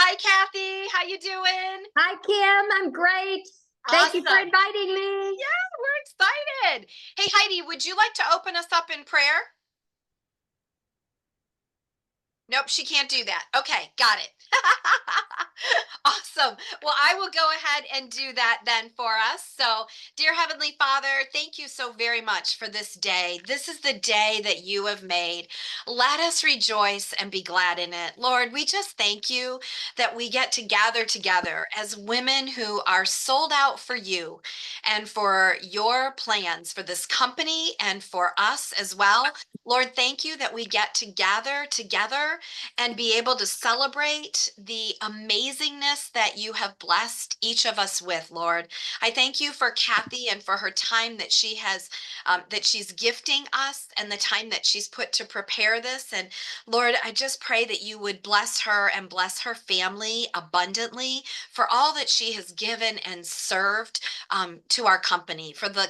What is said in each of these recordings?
Hi, Kathy. How you doing? Hi, Kim. I'm great. Thank you for Awesome. inviting me. Yeah, we're excited. Hey, Heidi, would you like to open us up in prayer? Nope, she can't do that. Okay, got it. Awesome. Well, I will go ahead and do that then for us. So, dear Heavenly Father, thank you so very much for this day. This is the day that you have made. Let us rejoice and be glad in it. Lord, we just thank you that we get to gather together as women who are sold out for you and for your plans for this company and for us as well. Lord, thank you that we get to gather together and be able to celebrate the amazingness that you have blessed each of us with, Lord. I thank you for Kathy and for her time that that she's gifting us and the time that she's put to prepare this. And Lord, I just pray that you would bless her and bless her family abundantly for all that she has given and served to our company, for the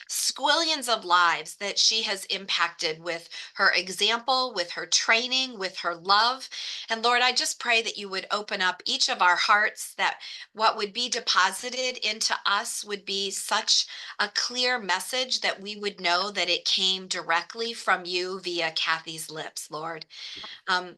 squillions of lives that she has impacted with her example, with her training, with her love. And Lord, I just pray that you would open up each of our hearts, that what would be deposited into us would be such a clear message that we would know that it came directly from you via Kathy's lips, Lord.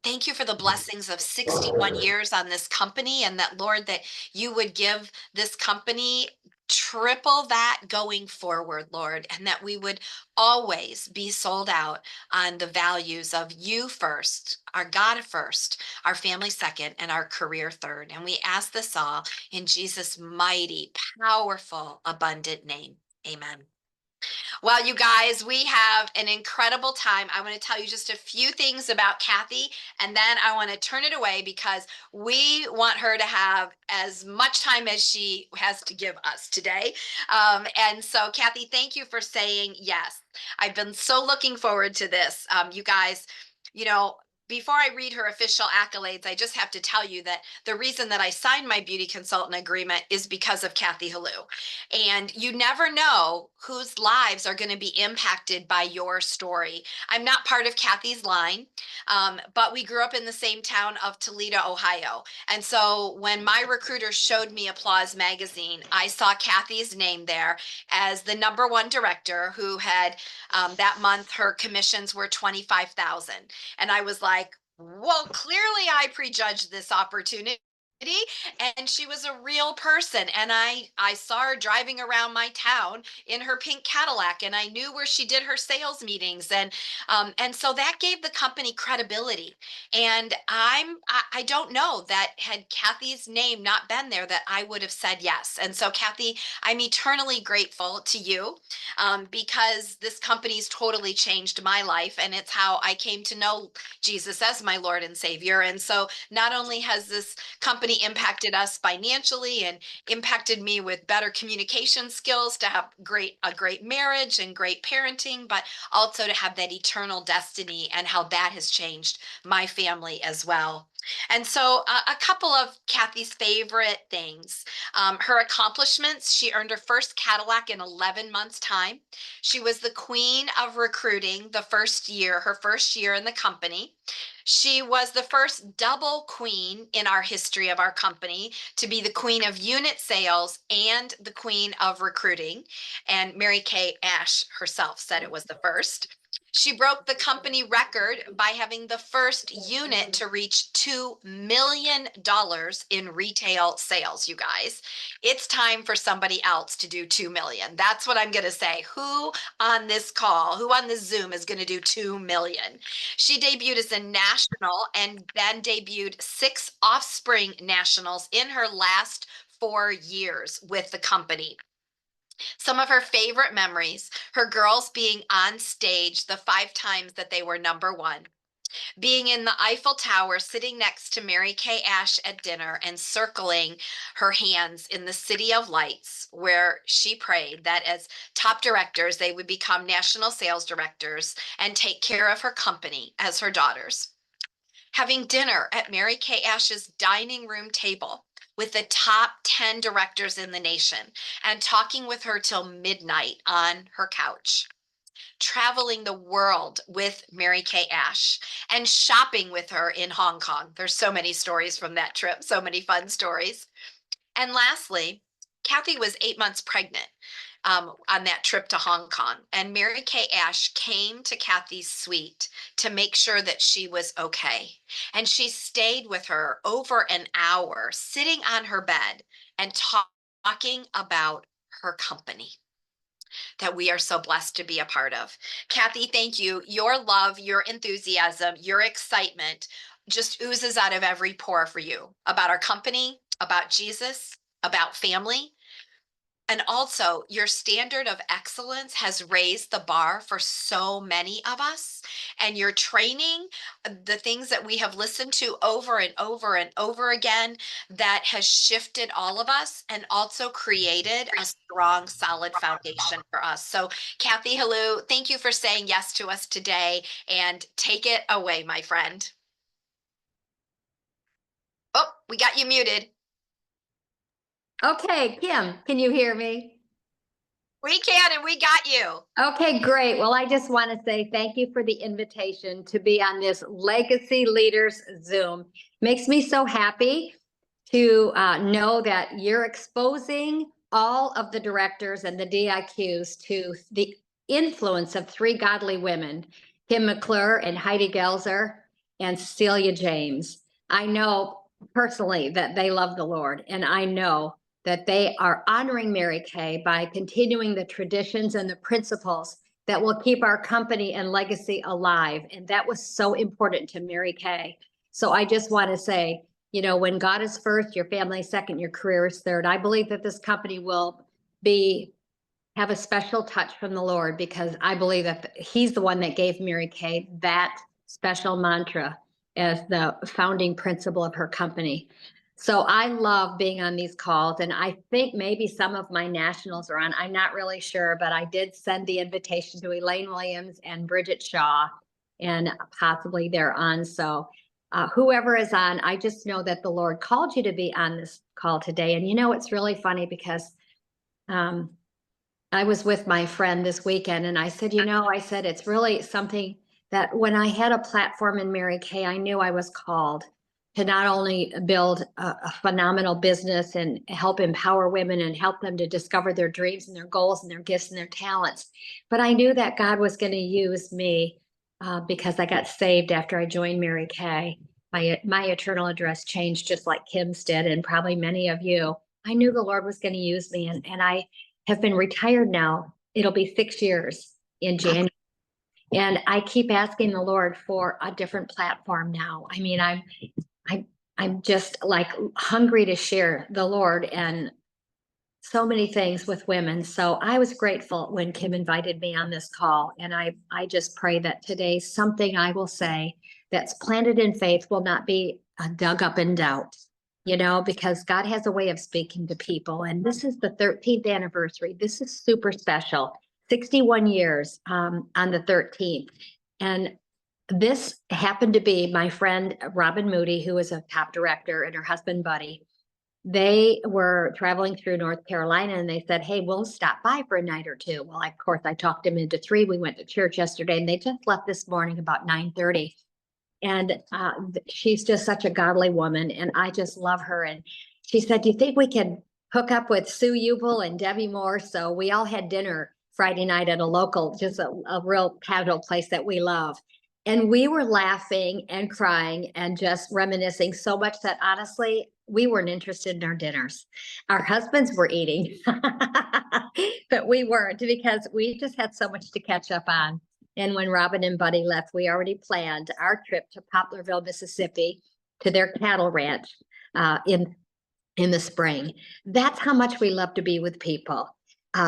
Thank you for the blessings of 61 years on this company, and that, Lord, that you would give this company triple that going forward, Lord, and that we would always be sold out on the values of you first, our God first, our family second, and our career third. And we ask this all in Jesus' mighty, powerful, abundant name. Amen. Well, you guys, we have an incredible time. I want to tell you just a few things about Kathy, and then I want to turn it away because we want her to have as much time as she has to give us today. And so, Kathy, thank you for saying yes. I've been so looking forward to this. You guys, you know, before I read her official accolades, I just have to tell you that the reason that I signed my beauty consultant agreement is because of Kathy Helou. And you never know whose lives are going to be impacted by your story. I'm not part of Kathy's line, but we grew up in the same town of Toledo, Ohio. And so when my recruiter showed me Applause magazine, I saw Kathy's name there as the #1 director who had that month her commissions were 25,000. And I was like, well, clearly I prejudged this opportunity, and she was a real person, and I saw her driving around my town in her pink Cadillac, and I knew where she did her sales meetings, and so that gave the company credibility. And I don't know that had Kathy's name not been there that I would have said yes. And so, Kathy, I'm eternally grateful to you, because this company's totally changed my life, and it's how I came to know Jesus as my Lord and Savior. And so not only has this company impacted us financially and impacted me with better communication skills to have a great marriage and great parenting, but also to have that eternal destiny and how that has changed my family as well. And so, a couple of Kathy's favorite things. Her accomplishments: she earned her first Cadillac in 11 months' time. She was the queen of recruiting the first year, her first year in the company. She was the first double queen in our history of our company to be the queen of unit sales and the queen of recruiting. And Mary Kay Ash herself said it was the first. She broke the company record by having the first unit to reach $2 million in retail sales, you guys. It's time for somebody else to do 2 million. That's what I'm going to say. Who on this call, who on this Zoom is going to do 2 million? She debuted as a national and then debuted 6 offspring nationals in her last 4 years with the company. Some of her favorite memories: her girls being on stage the 5 times that they were #1, being in the Eiffel Tower sitting next to Mary Kay Ash at dinner and circling her hands in the City of Lights, where she prayed that as top directors, they would become national sales directors and take care of her company as her daughters. Having dinner at Mary Kay Ash's dining room table with the top 10 directors in the nation and talking with her till midnight on her couch. traveling the world with Mary Kay Ash and shopping with her in Hong Kong. There's so many stories from that trip, so many fun stories. And lastly, Kathy was 8 months pregnant on that trip to Hong Kong. And Mary Kay Ash came to Kathy's suite to make sure that she was okay. And she stayed with her over an hour, sitting on her bed and talking about her company that we are so blessed to be a part of. Kathy, thank you. Your love, your enthusiasm, your excitement just oozes out of every pore for you about our company, about Jesus, about family. And also, your standard of excellence has raised the bar for so many of us. And your training, the things that we have listened to over and over and over again, that has shifted all of us and also created a strong, solid foundation for us. So, Kathy Helou, thank you for saying yes to us today. And take it away, my friend. Oh, we got you muted. Okay, Kim, can you hear me? We can, and we got you. Okay, great. Well, I just want to say thank you for the invitation to be on this Legacy Leaders Zoom. Makes me so happy to know that you're exposing all of the directors and the DIQs to the influence of three godly women, Kim McClure and Heidi Gelzer and Cecilia James. I know personally that they love the Lord, and I know that they are honoring Mary Kay by continuing the traditions and the principles that will keep our company and legacy alive. And that was so important to Mary Kay. So I just want to say, you know, when God is first, your family is second, your career is third. I believe that this company will have a special touch from the Lord, because I believe that he's the one that gave Mary Kay that special mantra as the founding principle of her company. So I love being on these calls, and I think maybe some of my nationals are on. I'm not really sure, but I did send the invitation to Elaine Williams and Bridget Shaw, and possibly they're on. So whoever is on, I just know that the Lord called you to be on this call today. And you know, it's really funny because I was with my friend this weekend, and I said, you know, I said, it's really something that when I had a platform in Mary Kay, I knew I was called to not only build a phenomenal business and help empower women and help them to discover their dreams and their goals and their gifts and their talents, but I knew that God was going to use me because I got saved after I joined Mary Kay. My eternal address changed just like Kim's did, and probably many of you. I knew the Lord was going to use me, and I have been retired now. It'll be 6 years in January. And I keep asking the Lord for a different platform now. I mean, I'm just like hungry to share the Lord and so many things with women. So I was grateful when Kim invited me on this call. And I just pray that today something I will say that's planted in faith will not be dug up in doubt, you know, because God has a way of speaking to people. And this is the 13th anniversary. This is super special. 61 years on the 13th. And this happened to be my friend, Robin Moody, who is a top director, and her husband, Buddy. They were traveling through North Carolina, and they said, hey, we'll stop by for a night or two. Well, of course, I talked them into 3. We went to church yesterday, and they just left this morning about 9:30. And she's just such a godly woman, and I just love her. And she said, do you think we can hook up with Sue Ubel and Debbie Moore? So we all had dinner Friday night at a local, just a real casual place that we love. And we were laughing and crying and just reminiscing so much that honestly, we weren't interested in our dinners. Our husbands were eating, but we weren't, because we just had so much to catch up on. And when Robin and Buddy left, we already planned our trip to Poplarville, Mississippi, to their cattle ranch in the spring. That's how much we love to be with people.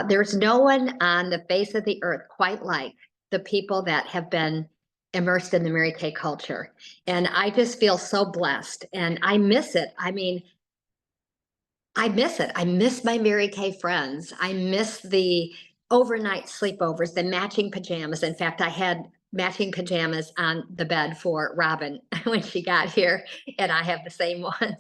There's no one on the face of the earth quite like the people that have been immersed in the Mary Kay culture. And I just feel so blessed, and I miss it. I mean, I miss it. I miss my Mary Kay friends. I miss the overnight sleepovers, the matching pajamas. In fact, I had matching pajamas on the bed for Robin when she got here, and I have the same ones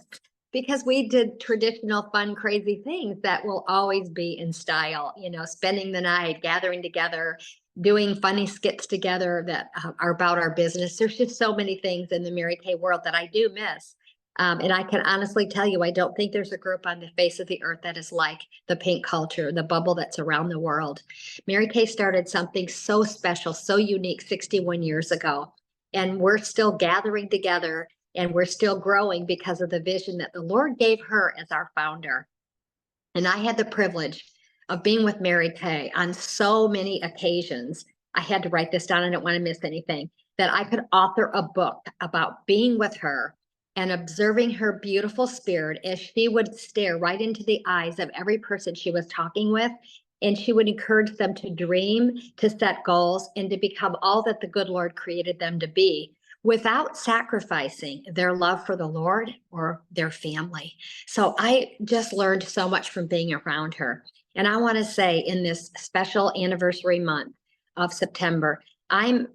because we did traditional, fun, crazy things that will always be in style, you know, spending the night, gathering together, doing funny skits together that are about our business. There's just so many things in the Mary Kay world that I do miss. And I can honestly tell you, I don't think there's a group on the face of the earth that is like the pink culture, the bubble that's around the world. Mary Kay started something so special, so unique 61 years ago. And we're still gathering together and we're still growing because of the vision that the Lord gave her as our founder. And I had the privilege of being with Mary Kay on so many occasions. I had to write this down. I don't want to miss anything. That I could author a book about being with her and observing her beautiful spirit as she would stare right into the eyes of every person she was talking with. And she would encourage them to dream, to set goals, and to become all that the good Lord created them to be without sacrificing their love for the Lord or their family. So I just learned so much from being around her. And I want to say in this special anniversary month of September, I'm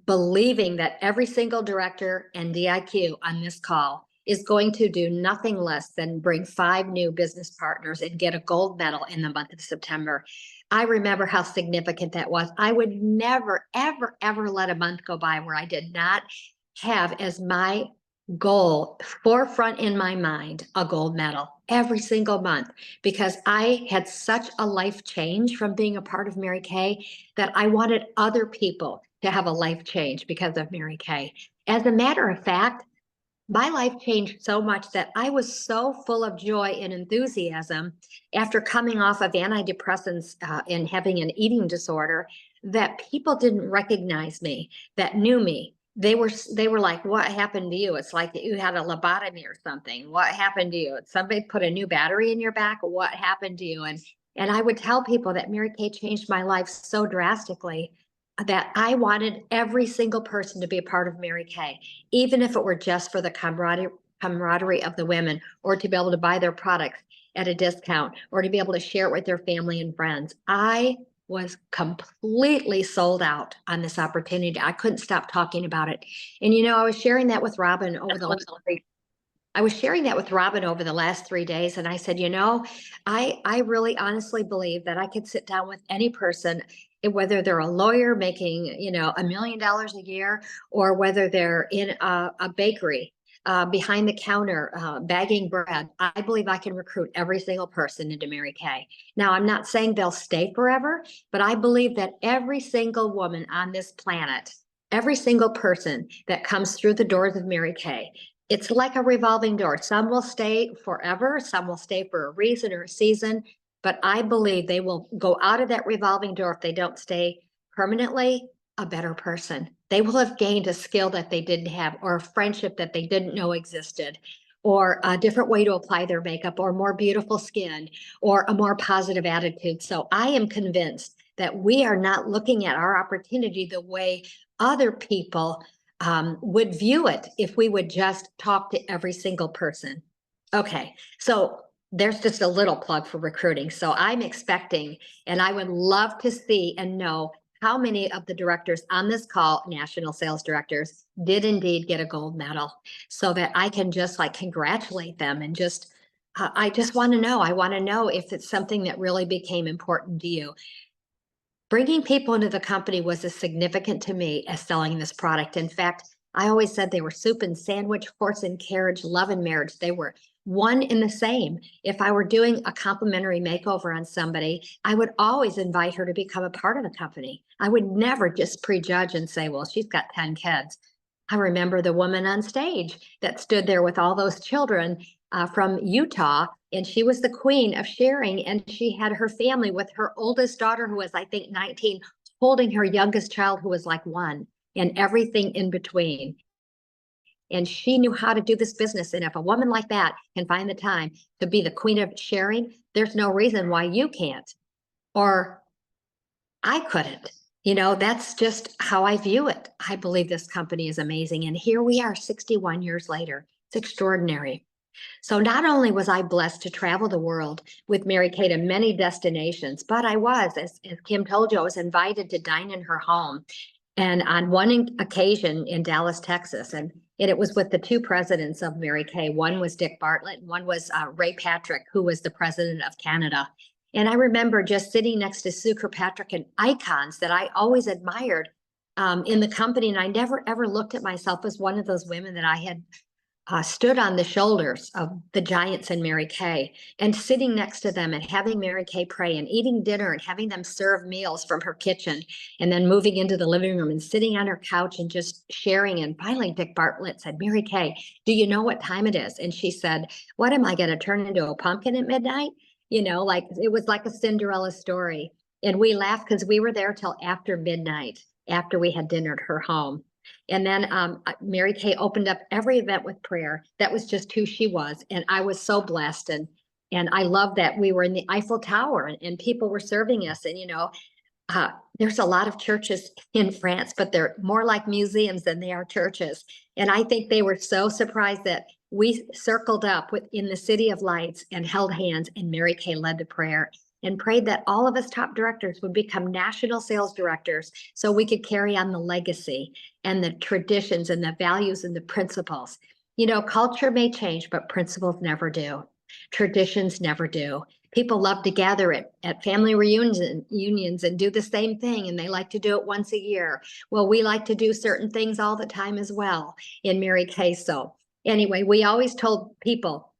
believing that every single director and DIQ on this call is going to do nothing less than bring 5 new business partners and get a gold medal in the month of September. I remember how significant that was. I would never, ever, ever let a month go by where I did not have as my goal forefront in my mind a gold medal every single month, because I had such a life change from being a part of Mary Kay that I wanted other people to have a life change because of Mary Kay. As a matter of fact, my life changed so much that I was so full of joy and enthusiasm after coming off of antidepressants and having an eating disorder that people didn't recognize me, that knew me. They were like, "What happened to you?" It's like you had a lobotomy or something. What happened to you? Somebody put a new battery in your back. What happened to you? And I would tell people that Mary Kay changed my life so drastically that I wanted every single person to be a part of Mary Kay, even if it were just for the camaraderie of the women, or to be able to buy their products at a discount, or to be able to share it with their family and friends. I was completely sold out on this opportunity. I couldn't stop talking about it. And I was sharing that with Robin over the last 3 days, and I said, I really honestly believe that I could sit down with any person, whether they're a lawyer making, $1 million a year, or whether they're in a bakery behind the counter bagging bread. I believe I can recruit every single person into Mary Kay. Now, I'm not saying they'll stay forever, but I believe that every single woman on this planet, every single person that comes through the doors of Mary Kay, it's like a revolving door. Some will stay forever, some will stay for a reason or a season, but I believe they will go out of that revolving door, if they don't stay permanently, a better person. They will have gained a skill that they didn't have, or a friendship that they didn't know existed, or a different way to apply their makeup, or more beautiful skin, or a more positive attitude. So I am convinced that we are not looking at our opportunity the way other people would view it if we would just talk to every single person. Okay, so there's just a little plug for recruiting. So I'm expecting, and I would love to see and know how many of the directors on this call, national sales directors, did indeed get a gold medal, so that I can just congratulate them and just, I just want to know. I want to know if it's something that really became important to you. Bringing people into the company was as significant to me as selling this product. In fact, I always said they were soup and sandwich, horse and carriage, love and marriage. They were one and the same. If I were doing a complimentary makeover on somebody, I would always invite her to become a part of the company. I would never just prejudge and say, well, she's got 10 kids. I remember the woman on stage that stood there with all those children from Utah, and she was the queen of sharing, and she had her family with her oldest daughter, who was, I think, 19, holding her youngest child, who was like 1, and everything in between. And she knew how to do this business. And if a woman like that can find the time to be the queen of sharing, there's no reason why you can't, or I couldn't. That's just how I view it. I believe this company is amazing. And here we are 61 years later. It's extraordinary. So not only was I blessed to travel the world with Mary Kay to many destinations, but I was, as Kim told you, I was invited to dine in her home. And on one occasion in Dallas, Texas, and it was with the 2 presidents of Mary Kay. One was Dick Bartlett, and one was Ray Patrick, who was the president of Canada. And I remember just sitting next to Sue Kirkpatrick and icons that I always admired in the company. And I never ever looked at myself as one of those women that I had stood on the shoulders of the giants in Mary Kay, and sitting next to them and having Mary Kay pray and eating dinner and having them serve meals from her kitchen, and then moving into the living room and sitting on her couch and just sharing. And finally, Dick Bartlett said, "Mary Kay, do you know what time it is?" And she said, "What, am I going to turn into a pumpkin at midnight?" Like it was like a Cinderella story. And we laughed because we were there till after midnight, after we had dinner at her home. And then Mary Kay opened up every event with prayer. That was just who she was. And I was so blessed. And I love that we were in the Eiffel Tower, and people were serving us. And, there's a lot of churches in France, but they're more like museums than they are churches. And I think they were so surprised that we circled up in the City of Lights and held hands, and Mary Kay led the prayer and prayed that all of us top directors would become national sales directors so we could carry on the legacy and the traditions and the values and the principles. Culture may change, but principles never do. Traditions never do. People love to gather at family reunions and do the same thing, and they like to do it once a year. Well, we like to do certain things all the time as well in Mary Kay. So anyway, we always told people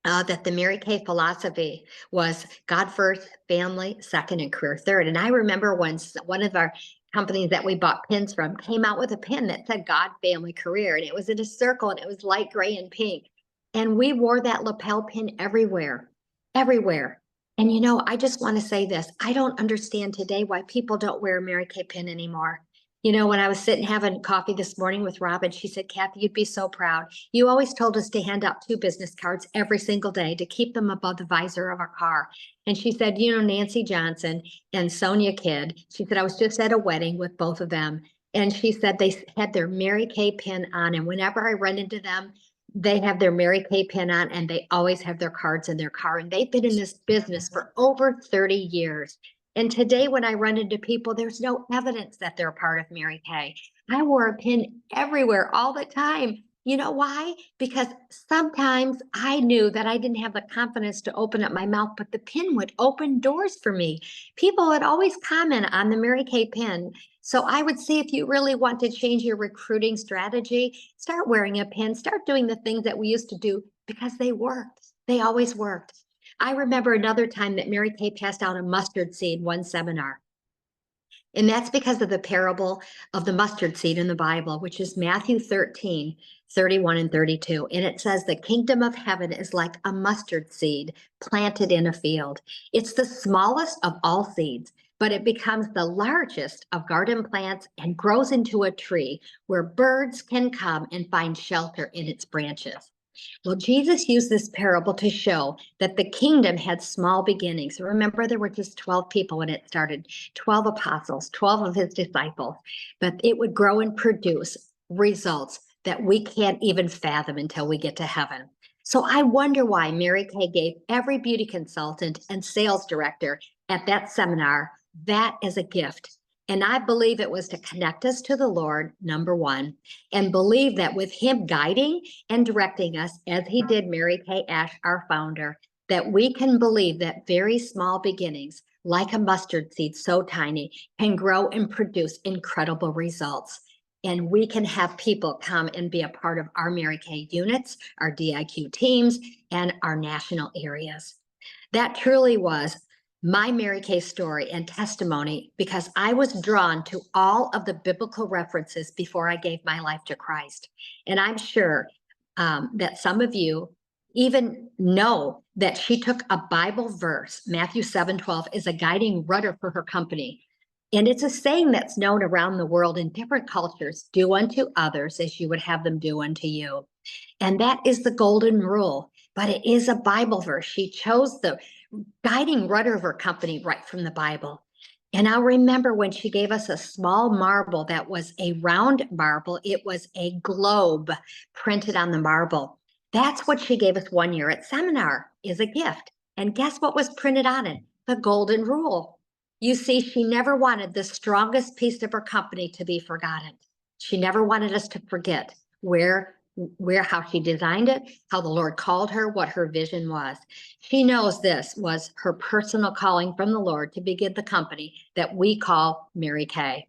that the Mary Kay philosophy was God first, family second, and career third. And I remember once one of our companies that we bought pins from came out with a pin that said God, family, career. And it was in a circle, and it was light gray and pink. And we wore that lapel pin everywhere, everywhere. And I just want to say this. I don't understand today why people don't wear a Mary Kay pin anymore. When I was sitting having coffee this morning with Robin, she said, "Kathy, you'd be so proud. You always told us to hand out 2 business cards every single day to keep them above the visor of our car." And she said, Nancy Johnson and Sonia Kidd, she said, "I was just at a wedding with both of them." And she said they had their Mary Kay pin on. And whenever I run into them, they have their Mary Kay pin on, and they always have their cards in their car. And they've been in this business for over 30 years. And today, when I run into people, there's no evidence that they're a part of Mary Kay. I wore a pin everywhere all the time. You know why? Because sometimes I knew that I didn't have the confidence to open up my mouth, but the pin would open doors for me. People would always comment on the Mary Kay pin. So I would say, if you really want to change your recruiting strategy, start wearing a pin, start doing the things that we used to do, because they worked. They always worked. I remember another time that Mary Kay passed out a mustard seed one seminar. And that's because of the parable of the mustard seed in the Bible, which is Matthew 13, 31 and 32. And it says, "The kingdom of heaven is like a mustard seed planted in a field. It's the smallest of all seeds, but it becomes the largest of garden plants and grows into a tree where birds can come and find shelter in its branches." Well, Jesus used this parable to show that the kingdom had small beginnings. Remember, there were just 12 people when it started, 12 apostles, 12 of his disciples, but it would grow and produce results that we can't even fathom until we get to heaven. So I wonder why Mary Kay gave every beauty consultant and sales director at that seminar that as a gift. And I believe it was to connect us to the Lord, number one, and believe that with him guiding and directing us, as he did Mary Kay Ash, our founder, that we can believe that very small beginnings, like a mustard seed so tiny, can grow and produce incredible results. And we can have people come and be a part of our Mary Kay units, our DIQ teams, and our national areas. That truly was my Mary Kay story and testimony, because I was drawn to all of the biblical references before I gave my life to Christ. And I'm sure that some of you even know that she took a Bible verse, Matthew 7:12, is a guiding rudder for her company. And it's a saying that's known around the world in different cultures: "Do unto others as you would have them do unto you." And that is the golden rule, but it is a Bible verse. She chose the guiding rudder of her company right from the Bible. And I'll remember when she gave us a small marble that was a round marble, it was a globe printed on the marble. That's what she gave us one year at seminar, is a gift. And guess what was printed on it? The golden rule. You see, she never wanted the strongest piece of her company to be forgotten. She never wanted us to forget where where, how she designed it, how the Lord called her, what her vision was. She knows this was her personal calling from the Lord to begin the company that we call Mary Kay.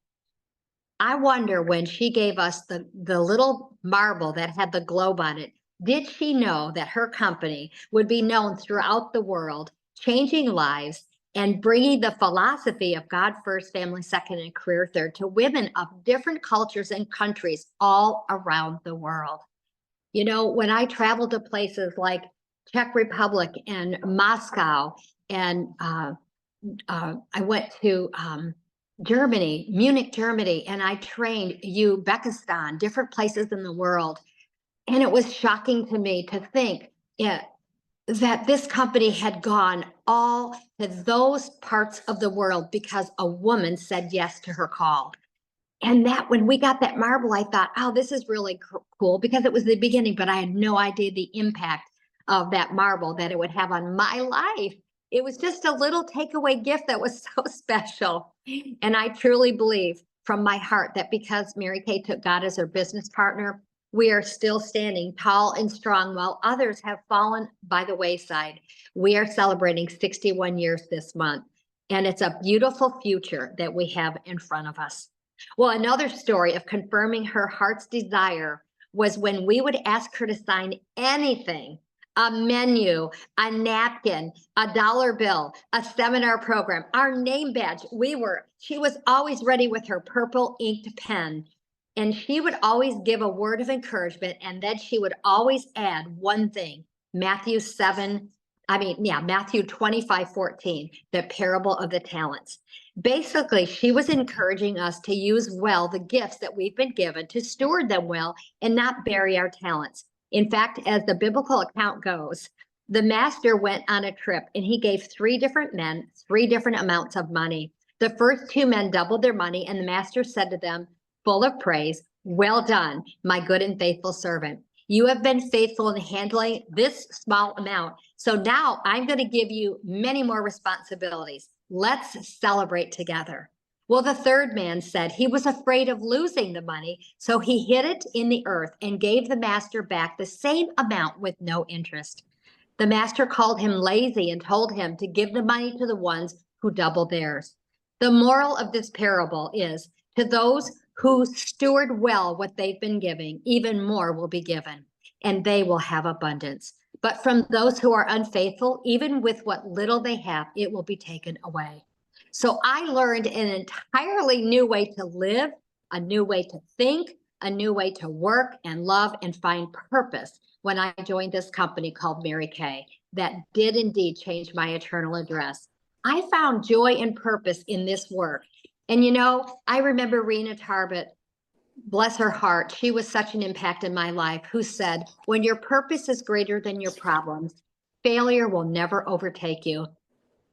I wonder, when she gave us the little marble that had the globe on it, did she know that her company would be known throughout the world, changing lives and bringing the philosophy of God first, family second, and career third to women of different cultures and countries all around the world? You know, when I traveled to places like Czech Republic and Moscow, and I went to Germany, Munich, Germany, and I trained Uzbekistan, different places in the world. And it was shocking to me to think that this company had gone all to those parts of the world because a woman said yes to her call. And that, when we got that marble, I thought, oh, this is really cool, because it was the beginning, but I had no idea the impact of that marble that it would have on my life. It was just a little takeaway gift that was so special. And I truly believe from my heart that because Mary Kay took God as her business partner, we are still standing tall and strong while others have fallen by the wayside. We are celebrating 61 years this month, and it's a beautiful future that we have in front of us. Well, another story of confirming her heart's desire was when we would ask her to sign anything: a menu, a napkin, a dollar bill, a seminar program, our name badge. She was always ready with her purple inked pen. And she would always give a word of encouragement. And then she would always add one thing: Matthew 25:14, the parable of the talents. Basically, she was encouraging us to use well the gifts that we've been given, to steward them well, and not bury our talents. In fact, as the biblical account goes, the master went on a trip and he gave three different men three different amounts of money. The first two men doubled their money, and the master said to them, full of praise, "Well done, my good and faithful servant. You have been faithful in handling this small amount. So now I'm going to give you many more responsibilities. Let's celebrate together." Well, the third man said he was afraid of losing the money, so he hid it in the earth and gave the master back the same amount with no interest. The master called him lazy and told him to give the money to the ones who doubled theirs. The moral of this parable is, to those who steward well what they've been giving, even more will be given, and they will have abundance. But from those who are unfaithful, even with what little they have, it will be taken away. So I learned an entirely new way to live, a new way to think, a new way to work and love and find purpose when I joined this company called Mary Kay. That did indeed change my eternal address. I found joy and purpose in this work. And you know, I remember Rena Tarbett, bless her heart, she was such an impact in my life, who said, when your purpose is greater than your problems, failure will never overtake you.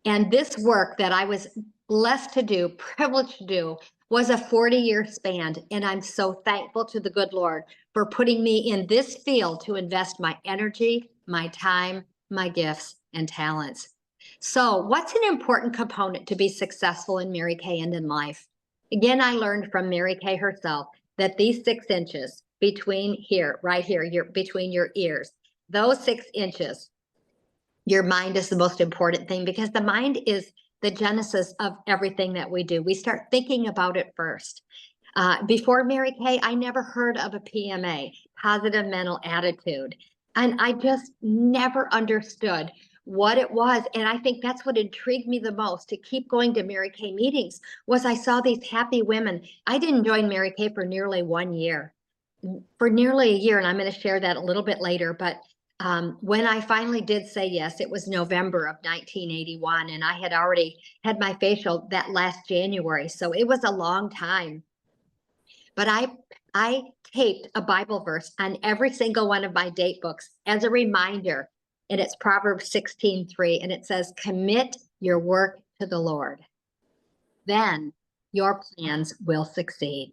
And this work that I was blessed to do, privileged to do, was a 40-year span. And I'm so thankful to the good Lord for putting me in this field to invest my energy, my time, my gifts, and talents. So, what's an important component to be successful in Mary Kay and in life? Again, I learned from Mary Kay herself that these 6 inches between here, right here, between your ears, those 6 inches, your mind is the most important thing, because the mind is the genesis of everything that we do. We start thinking about it first. Before Mary Kay, I never heard of a PMA, positive mental attitude. And I just never understood what it was. And I think that's what intrigued me the most to keep going to Mary Kay meetings, was I saw these happy women. I didn't join Mary Kay for nearly 1 year, for nearly a year. And I'm going to share that a little bit later. But when I finally did say yes, it was November of 1981. And I had already had my facial that last January. So it was a long time. But I taped a Bible verse on every single one of my date books as a reminder. And it's Proverbs 16:3. And it says, commit your work to the Lord. Then your plans will succeed.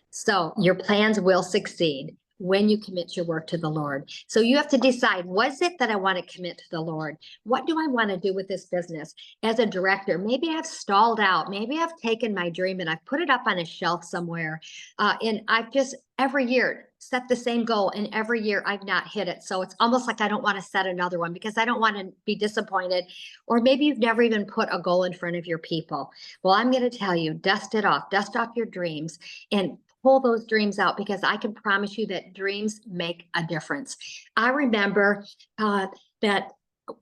So your plans will succeed when you commit your work to the Lord. So you have to decide, what is it that I want to commit to the Lord? What do I want to do with this business? As a director, maybe I've stalled out. Maybe I've taken my dream and I've put it up on a shelf somewhere. And I've just every year set the same goal, and every year I've not hit it. So it's almost like I don't want to set another one because I don't want to be disappointed. Or maybe you've never even put a goal in front of your people. Well, I'm going to tell you, dust it off, dust off your dreams, and pull those dreams out, because I can promise you that dreams make a difference. I remember that,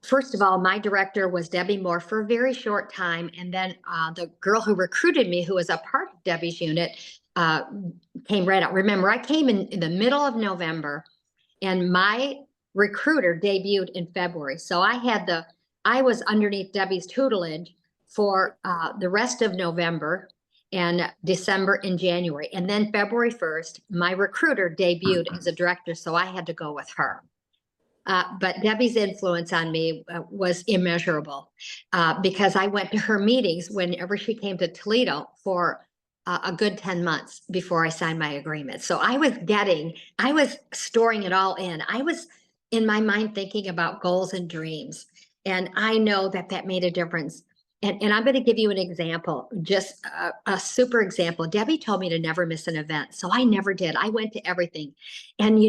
first of all, my director was Debbie Moore for a very short time. And then the girl who recruited me, who was a part of Debbie's unit, came right out. Remember, I came in the middle of November, and my recruiter debuted in February. So I was underneath Debbie's tutelage for the rest of November and December and January. And then February 1st, my recruiter debuted as a director. So I had to go with her. But Debbie's influence on me was immeasurable, because I went to her meetings whenever she came to Toledo for a good 10 months before I signed my agreement. So I was storing it all in. I was in my mind thinking about goals and dreams. And I know that that made a difference. And I'm going to give you an example, just a super example. Debbie told me to never miss an event. So I never did. I went to everything. And,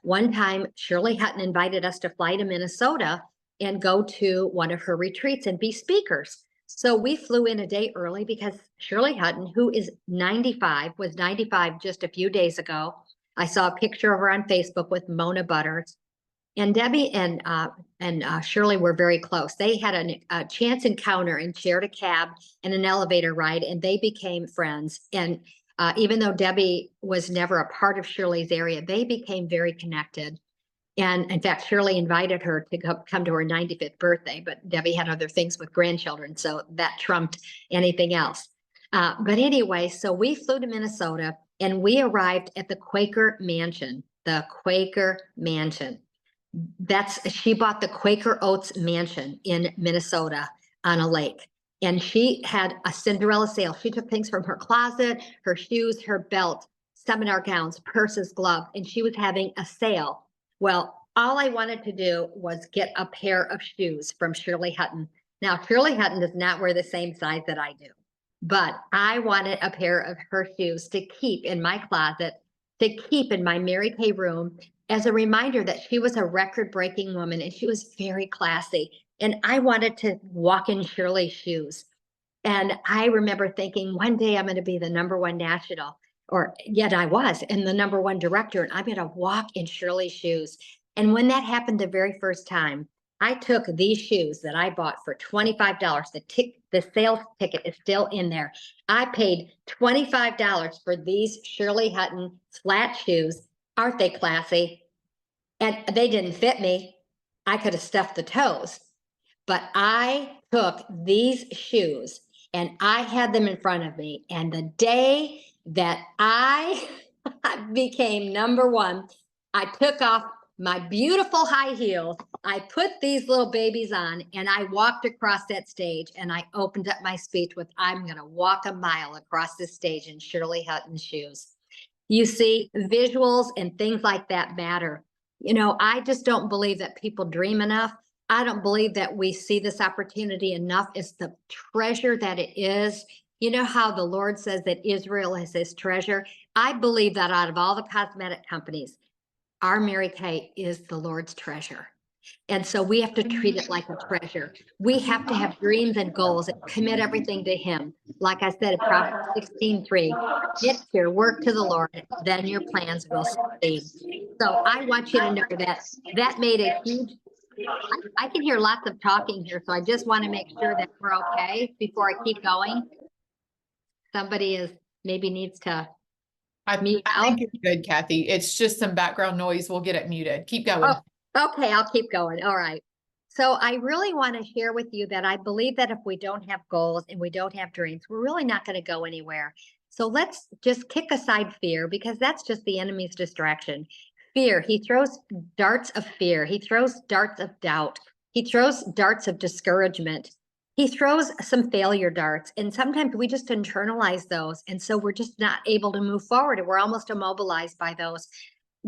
one time Shirley Hutton invited us to fly to Minnesota and go to one of her retreats and be speakers. So we flew in a day early because Shirley Hutton, who is 95, was 95 just a few days ago. I saw a picture of her on Facebook with Mona Butters. And Debbie and Shirley were very close. They had a chance encounter and shared a cab and an elevator ride, and they became friends. And even though Debbie was never a part of Shirley's area, they became very connected. And in fact, Shirley invited her to come to her 95th birthday, but Debbie had other things with grandchildren, so that trumped anything else. But anyway, so we flew to Minnesota, and we arrived at the Quaker Mansion. The Quaker Mansion. She bought the Quaker Oats Mansion in Minnesota on a lake. And she had a Cinderella sale. She took things from her closet, her shoes, her belt, seminar gowns, purses, gloves, and she was having a sale. Well, all I wanted to do was get a pair of shoes from Shirley Hutton. Now, Shirley Hutton does not wear the same size that I do, but I wanted a pair of her shoes to keep in my closet, to keep in my Mary Kay room, as a reminder that she was a record-breaking woman and she was very classy. And I wanted to walk in Shirley's shoes. And I remember thinking, one day I'm going to be the #1 national, or yet I was, and the #1 director, and I'm going to walk in Shirley's shoes. And when that happened the very first time, I took these shoes that I bought for $25. The sales ticket is still in there. I paid $25 for these Shirley Hutton flat shoes. Aren't they classy? And they didn't fit me. I could have stuffed the toes. But I took these shoes and I had them in front of me. And the day that I became #1, I took off my beautiful high heels. I put these little babies on and I walked across that stage, and I opened up my speech with, I'm going to walk a mile across this stage in Shirley Hutton's shoes. You see, visuals and things like that matter. I just don't believe that people dream enough. I don't believe that we see this opportunity enough as the treasure that it is. You know how the Lord says that Israel is his treasure? I believe that out of all the cosmetic companies, our Mary Kay is the Lord's treasure. And so we have to treat it like a treasure. We have to have dreams and goals and commit everything to him. Like I said, Proverbs 16:3, get your work to the Lord, then your plans will succeed. So I want you to know that made a huge, I can hear lots of talking here. So I just want to make sure that we're okay before I keep going. Somebody maybe needs to mute I out. think it's good, Kathy. It's just some background noise. We'll get it muted. Keep going. Oh, okay, I'll keep going. All right. So I really want to share with you that I believe that if we don't have goals and we don't have dreams, we're really not going to go anywhere. So let's just kick aside fear, because that's just the enemy's distraction. Fear, he throws darts of fear. He throws darts of doubt. He throws darts of discouragement. He throws some failure darts, and sometimes we just internalize those. And so we're just not able to move forward, and we're almost immobilized by those.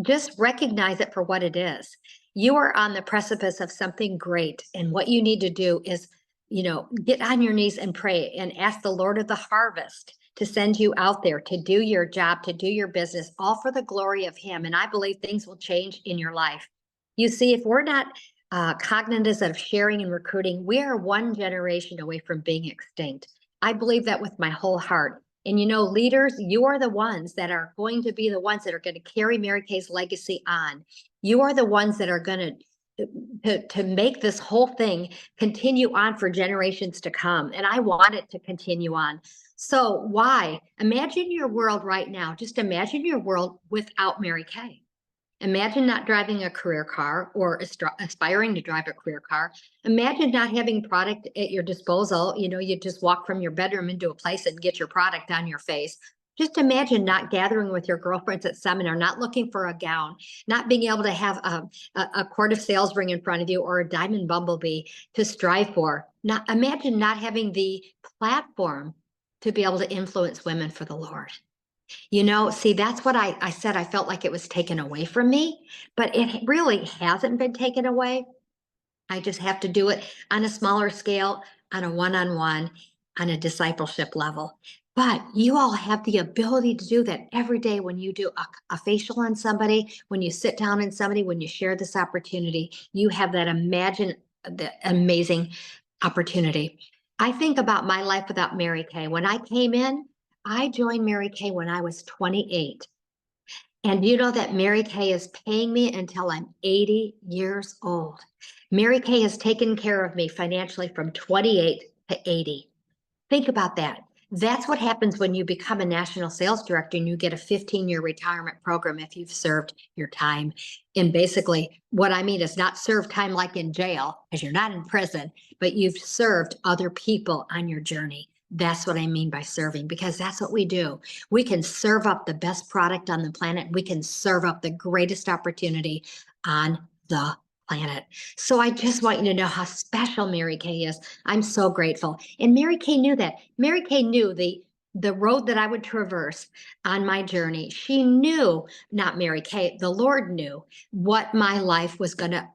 Just recognize it for what it is. You are on the precipice of something great. And what you need to do is, get on your knees and pray and ask the Lord of the harvest to send you out there to do your job, to do your business, all for the glory of Him. And I believe things will change in your life. You see, if we're not cognizant of sharing and recruiting, we are one generation away from being extinct. I believe that with my whole heart. And leaders, you are the ones that are going to be the ones that are going to carry Mary Kay's legacy on. You are the ones that are going to make this whole thing continue on for generations to come. And I want it to continue on. So why? Imagine your world right now. Just imagine your world without Mary Kay. Imagine not driving a career car or aspiring to drive a career car. Imagine not having product at your disposal. You just walk from your bedroom into a place and get your product on your face. Just imagine not gathering with your girlfriends at seminar, not looking for a gown, not being able to have a quart of sales ring in front of you or a diamond bumblebee to strive for. Imagine not having the platform to be able to influence women for the Lord. See, that's what I said. I felt like it was taken away from me, but it really hasn't been taken away. I just have to do it on a smaller scale, on a one-on-one, on a discipleship level. But you all have the ability to do that every day when you do a facial on somebody, when you sit down on somebody, when you share this opportunity, you have that the amazing opportunity. I think about my life without Mary Kay. When I came in, I joined Mary Kay when I was 28. And you know that Mary Kay is paying me until I'm 80 years old. Mary Kay has taken care of me financially from 28 to 80. Think about that. That's what happens when you become a national sales director and you get a 15-year retirement program if you've served your time. And basically, what I mean is not serve time like in jail, because you're not in prison, but you've served other people on your journey. That's what I mean by serving, because that's what we do. We can serve up the best product on the planet. We can serve up the greatest opportunity on the planet. So I just want you to know how special Mary Kay is. I'm so grateful. And Mary Kay knew that. Mary Kay knew the road that I would traverse on my journey. She knew, not Mary Kay, the Lord knew what my life was going to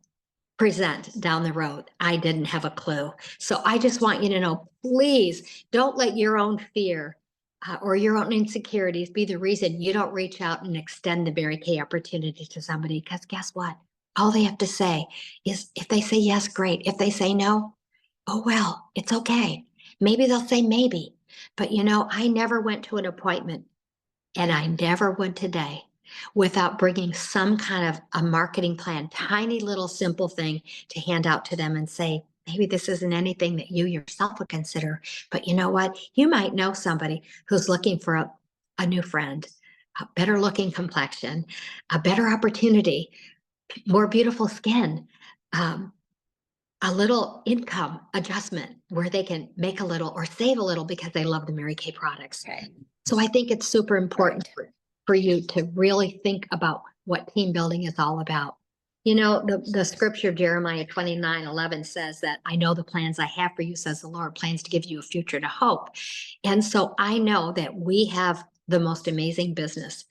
present down the road. I didn't have a clue. So I just want you to know, please don't let your own fear or your own insecurities be the reason you don't reach out and extend the Mary Kay opportunity to somebody. Because guess what? All they have to say is, if they say yes, great. If they say no, oh, well, it's okay. Maybe they'll say maybe. But I never went to an appointment, and I never would today, without bringing some kind of a marketing plan, tiny little simple thing to hand out to them and say, maybe this isn't anything that you yourself would consider, but you know what? You might know somebody who's looking for a new friend, a better looking complexion, a better opportunity, more beautiful skin, a little income adjustment where they can make a little or save a little because they love the Mary Kay products. Okay. So I think it's super important for you to really think about what team building is all about. The scripture, Jeremiah 29:11 says that I know the plans I have for you, says the Lord, plans to give you a future and a hope. And so I know that we have the most amazing business.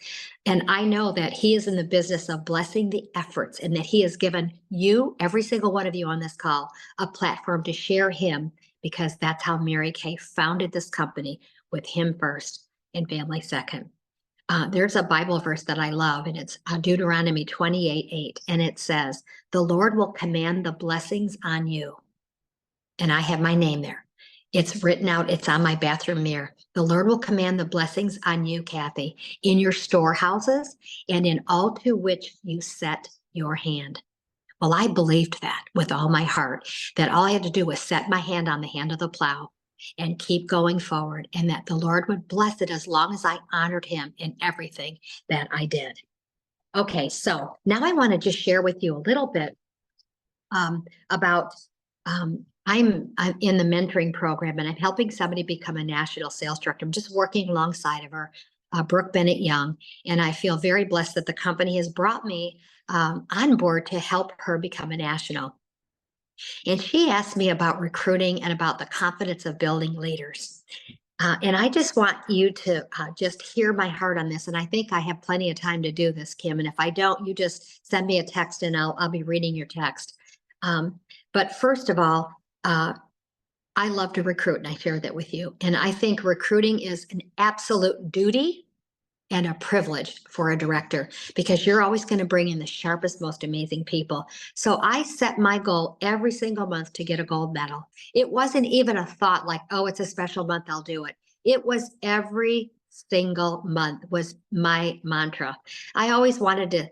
And I know that He is in the business of blessing the efforts, and that He has given you, every single one of you on this call, a platform to share Him, because that's how Mary Kay founded this company, with Him first and family second. There's a Bible verse that I love, and it's Deuteronomy 28:8. And it says, the Lord will command the blessings on you. And I have my name there. It's written out. It's on my bathroom mirror. The Lord will command the blessings on you, Kathy, in your storehouses and in all to which you set your hand. Well, I believed that with all my heart, that all I had to do was set my hand on the hand of the plow and keep going forward, and that the Lord would bless it as long as I honored Him in everything that I did. Okay, so now I want to just share with you a little bit about I'm in the mentoring program, and I'm helping somebody become a national sales director. I'm just working alongside of her, Brooke Bennett Young, and I feel very blessed that the company has brought me on board to help her become a national. And she asked me about recruiting and about the confidence of building leaders. And I just want you to just hear my heart on this. And I think I have plenty of time to do this, Kim. And if I don't, you just send me a text and I'll be reading your text. But first of all, I love to recruit, and I share that with you. And I think recruiting is an absolute duty and a privilege for a director because you're always going to bring in the sharpest, most amazing people. So I set my goal every single month to get a gold medal. It wasn't even a thought like, oh, it's a special month, I'll do it. It was every single month was my mantra. I always wanted to,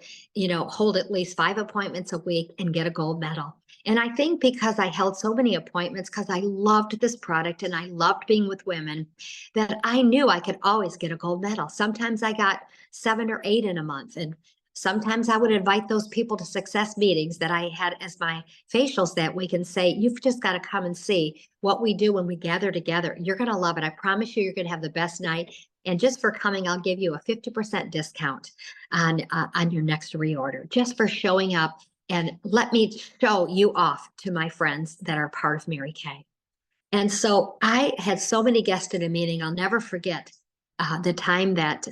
hold at least 5 appointments a week and get a gold medal. And I think because I held so many appointments, because I loved this product and I loved being with women, that I knew I could always get a gold medal. Sometimes I got 7 or 8 in a month. And sometimes I would invite those people to success meetings that I had as my facials that week and say, you've just got to come and see what we do when we gather together. You're going to love it. I promise you, you're going to have the best night. And just for coming, I'll give you a 50% discount on your next reorder, just for showing up. And let me show you off to my friends that are part of Mary Kay. And so I had so many guests at a meeting. I'll never forget the time that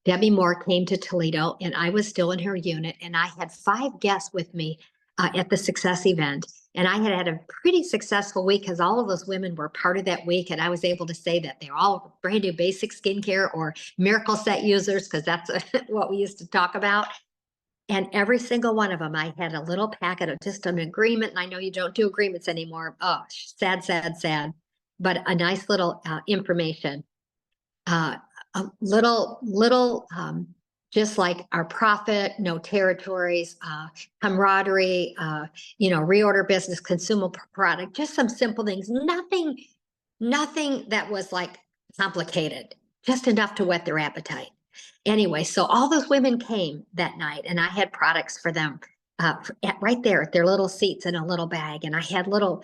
Debbie Moore came to Toledo, and I was still in her unit, and I had 5 guests with me at the success event. And I had a pretty successful week because all of those women were part of that week. And I was able to say that they're all brand new basic skincare or miracle set users, because that's what we used to talk about. And every single one of them, I had a little packet of just an agreement. And I know you don't do agreements anymore. Oh, sad, sad, sad. But a nice little information, a little, just like our profit, no territories, camaraderie, reorder business, consumable product, just some simple things. Nothing that was like complicated, just enough to whet their appetite. Anyway, so all those women came that night and I had products for them right there at their little seats in a little bag. And I had little,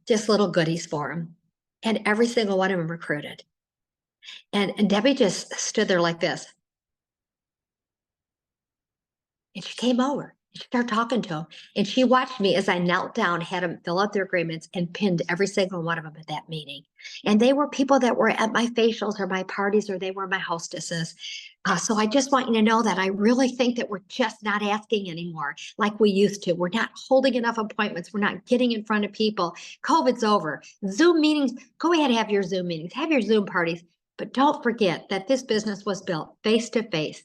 just little goodies for them. And every single one of them recruited. And Debbie just stood there like this. And she came over. She started talking to them. And she watched me as I knelt down, had them fill out their agreements, and pinned every single one of them at that meeting. And they were people that were at my facials or my parties, or they were my hostesses. So I just want you to know that I really think that we're just not asking anymore like we used to. We're not holding enough appointments. We're not getting in front of people. COVID's over. Zoom meetings, go ahead and have your Zoom meetings, have your Zoom parties. But don't forget that this business was built face to face,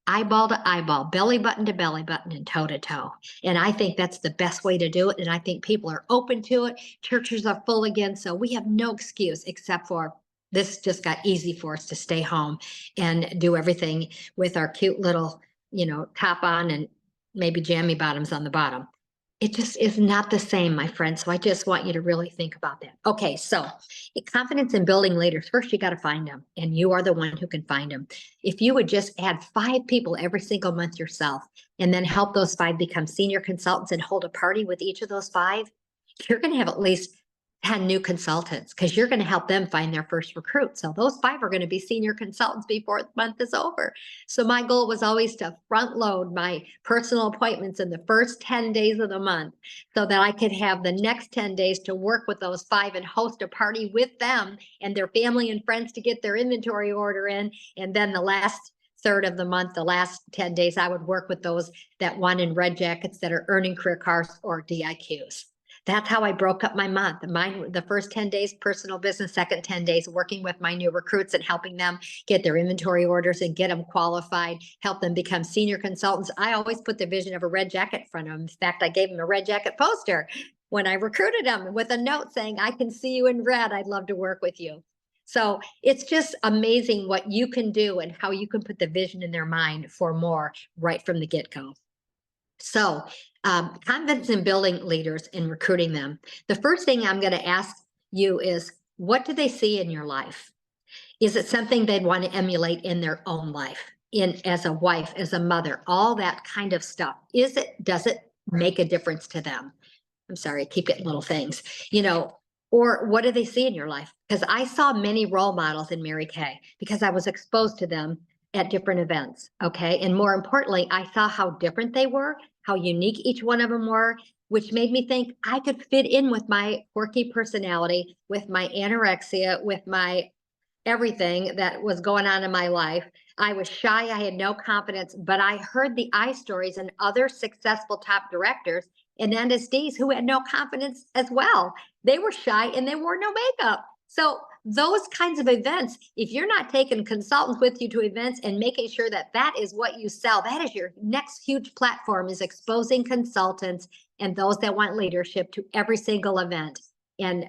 eyeball to eyeball, belly button to belly button, and toe to toe. And I think that's the best way to do it. And I think people are open to it. Churches are full again. So we have no excuse except for this just got easy for us to stay home and do everything with our cute little, top on and maybe jammy bottoms on the bottom. It just is not the same, my friend. So I just want you to really think about that. Okay, so confidence in building leaders. First, you got to find them, and you are the one who can find them. If you would just add 5 people every single month yourself, and then help those 5 become senior consultants and hold a party with each of those 5, you're going to have at least 10 new consultants because you're going to help them find their first recruit. So those 5 are going to be senior consultants before the month is over. So my goal was always to front load my personal appointments in the first 10 days of the month so that I could have the next 10 days to work with those 5 and host a party with them and their family and friends to get their inventory order in. And then the last third of the month, the last 10 days, I would work with those that won in red jackets that are earning career cars or DIQs. That's how I broke up my month. Mine, the first 10 days, personal business, second 10 days, working with my new recruits and helping them get their inventory orders and get them qualified, help them become senior consultants. I always put the vision of a red jacket in front of them. In fact, I gave them a red jacket poster when I recruited them with a note saying, I can see you in red. I'd love to work with you. So it's just amazing what you can do and how you can put the vision in their mind for more right from the get-go. So confidence in building leaders and recruiting them. The first thing I'm going to ask you is, what do they see in your life? Is it something they'd want to emulate in their own life, as a wife, as a mother, all that kind of stuff? Does it make a difference to them? I'm sorry, I keep getting little things, or what do they see in your life? Because I saw many role models in Mary Kay because I was exposed to them at different events. Okay. And more importantly, I saw how different they were, how unique each one of them were, which made me think I could fit in with my quirky personality, with my anorexia, with my everything that was going on in my life. I was shy. I had no confidence, but I heard the stories and other successful top directors and NSDs who had no confidence as well. They were shy and they wore no makeup. So those kinds of events, if you're not taking consultants with you to events and making sure that that is what you sell, that is your next huge platform, is exposing consultants and those that want leadership to every single event. And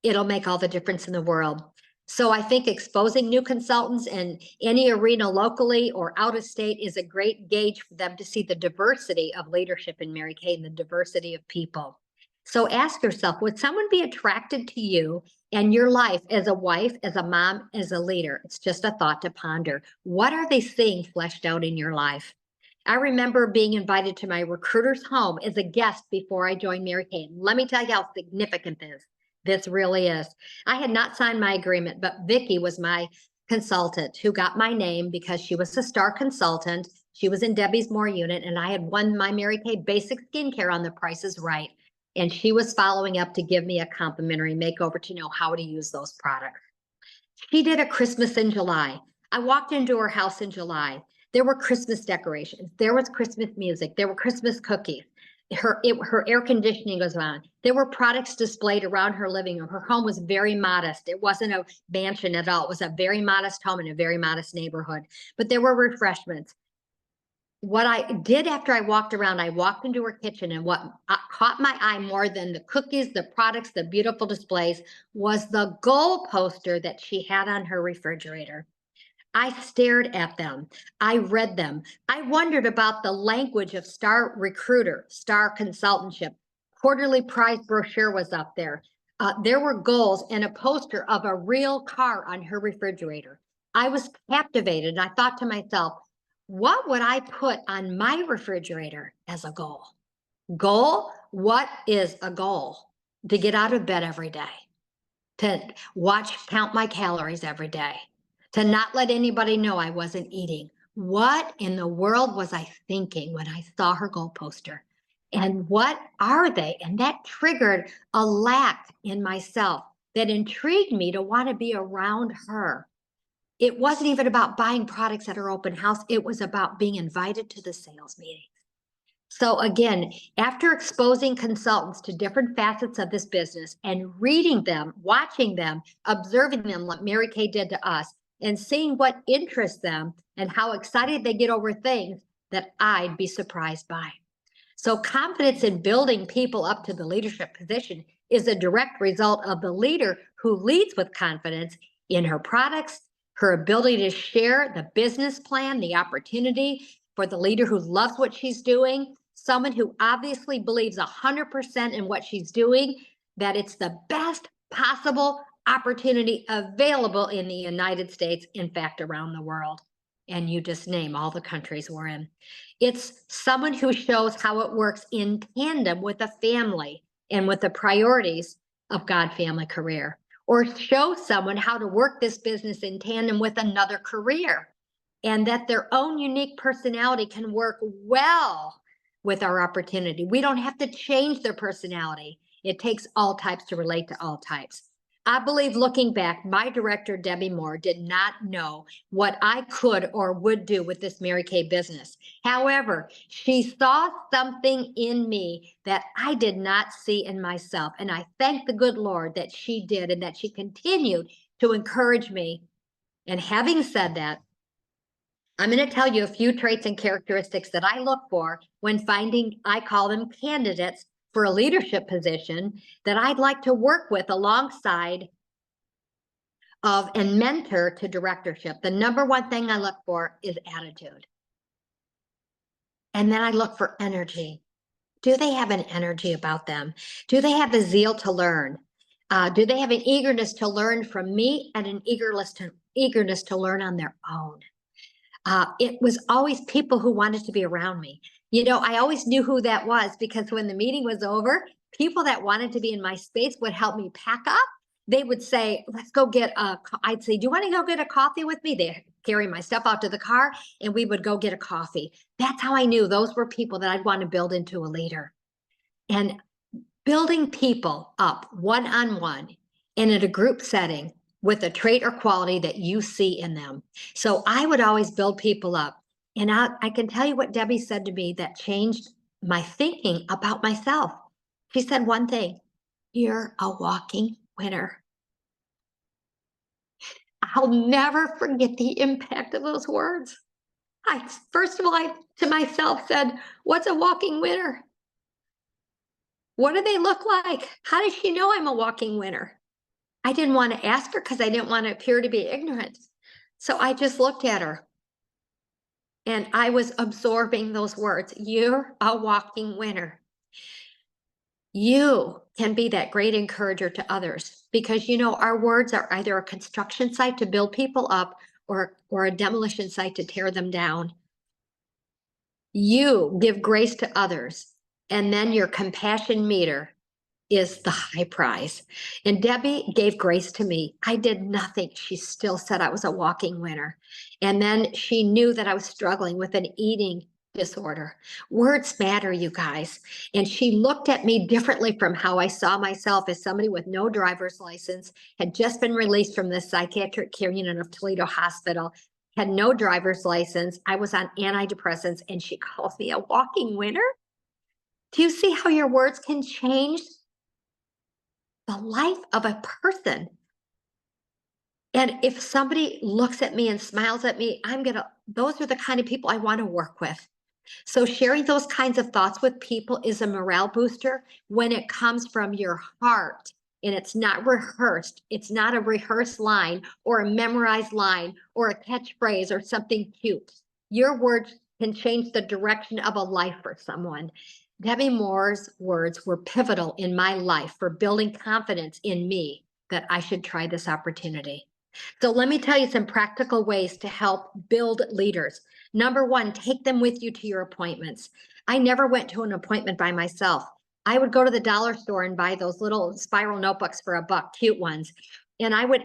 it'll make all the difference in the world. So I think exposing new consultants in any arena locally or out of state is a great gauge for them to see the diversity of leadership in Mary Kay and the diversity of people. So ask yourself, would someone be attracted to you and your life as a wife, as a mom, as a leader? It's just a thought to ponder. What are they seeing fleshed out in your life? I remember being invited to my recruiter's home as a guest before I joined Mary Kay. Let me tell you how significant this really is. I had not signed my agreement, but Vicki was my consultant who got my name because she was a star consultant. She was in Debbie's Moore unit, and I had won my Mary Kay basic skincare on The Price is Right. And she was following up to give me a complimentary makeover to know how to use those products. She did a Christmas in July. I walked into her house in July. There were Christmas decorations. There was Christmas music. There were Christmas cookies. Her air conditioning was on. There were products displayed around her living room. Her home was very modest. It wasn't a mansion at all. It was a very modest home in a very modest neighborhood. But there were refreshments. What I did after I walked around, I walked into her kitchen, and what caught my eye more than the cookies, the products, the beautiful displays was the goal poster that she had on her refrigerator. I stared at them. I read them. I wondered about the language of Star Recruiter, Star Consultantship. Quarterly prize brochure was up there. There were goals and a poster of a real car on her refrigerator. I was captivated, and I thought to myself, what would I put on my refrigerator as a goal? Goal? What is a goal? To get out of bed every day, to count my calories every day, to not let anybody know I wasn't eating. What in the world was I thinking when I saw her goal poster? And what are they? And that triggered a lack in myself that intrigued me to want to be around her. It wasn't even about buying products at her open house. It was about being invited to the sales meetings. So again, after exposing consultants to different facets of this business and reading them, watching them, observing them like Mary Kay did to us, and seeing what interests them and how excited they get over things that I'd be surprised by. So confidence in building people up to the leadership position is a direct result of the leader who leads with confidence in her products, her ability to share the business plan, the opportunity for the leader who loves what she's doing, someone who obviously believes 100% in what she's doing, that it's the best possible opportunity available in the United States, in fact, around the world. And you just name all the countries we're in. It's someone who shows how it works in tandem with a family and with the priorities of God, family, career, or show someone how to work this business in tandem with another career, and that their own unique personality can work well with our opportunity. We don't have to change their personality. It takes all types to relate to all types. I believe, looking back, my director, Debbie Moore, did not know what I could or would do with this Mary Kay business. However, she saw something in me that I did not see in myself. And I thank the good Lord that she did, and that she continued to encourage me. And having said that, I'm going to tell you a few traits and characteristics that I look for when finding, I call them candidates for a leadership position, that I'd like to work with alongside of and mentor to directorship. The number one thing I look for is attitude. And then I look for energy. Do they have an energy about them? Do they have a zeal to learn? Do they have an eagerness to learn from me and an eagerness to learn on their own? It was always people who wanted to be around me. You know, I always knew who that was, because when the meeting was over, people that wanted to be in my space would help me pack up. They would say, let's go get I'd say, do you want to go get a coffee with me? They'd carry my stuff out to the car, and we would go get a coffee. That's how I knew those were people that I'd want to build into a leader. And building people up one-on-one and in a group setting with a trait or quality that you see in them. So I would always build people up. And I can tell you what Debbie said to me that changed my thinking about myself. She said one thing, you're a walking winner. I'll never forget the impact of those words. First of all, I to myself said, what's a walking winner? What do they look like? How does she know I'm a walking winner? I didn't want to ask her because I didn't want to appear to be ignorant. So I just looked at her and I was absorbing those words. You're a walking winner. You can be that great encourager to others because our words are either a construction site to build people up or a demolition site to tear them down. You give grace to others, and then your compassion meter is the high prize. And Debbie gave grace to me. I did nothing. She still said I was a walking winner. And then she knew that I was struggling with an eating disorder. Words matter, you guys. And she looked at me differently from how I saw myself as somebody with no driver's license, had just been released from the psychiatric care unit of Toledo Hospital, had no driver's license. I was on antidepressants, and she calls me a walking winner. Do you see how your words can change the life of a person? And if somebody looks at me and smiles at me, those are the kind of people I want to work with. So sharing those kinds of thoughts with people is a morale booster when it comes from your heart and it's not rehearsed. It's not a rehearsed line or a memorized line or a catchphrase or something cute. Your words can change the direction of a life for someone. Debbie Moore's words were pivotal in my life for building confidence in me that I should try this opportunity. So let me tell you some practical ways to help build leaders. Number one, take them with you to your appointments. I never went to an appointment by myself. I would go to the dollar store and buy those little spiral notebooks for $1, cute ones. And I would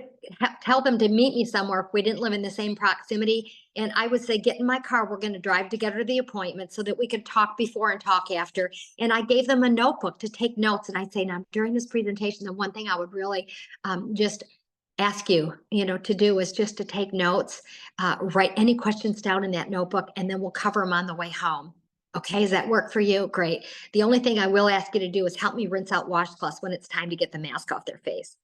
tell them to meet me somewhere if we didn't live in the same proximity. And I would say, get in my car. We're going to drive together to the appointment so that we could talk before and talk after. And I gave them a notebook to take notes. And I'd say, now during this presentation, the one thing I would really just ask you, to do is just to take notes, write any questions down in that notebook, and then we'll cover them on the way home. Okay, does that work for you? Great. The only thing I will ask you to do is help me rinse out washcloths when it's time to get the mask off their face.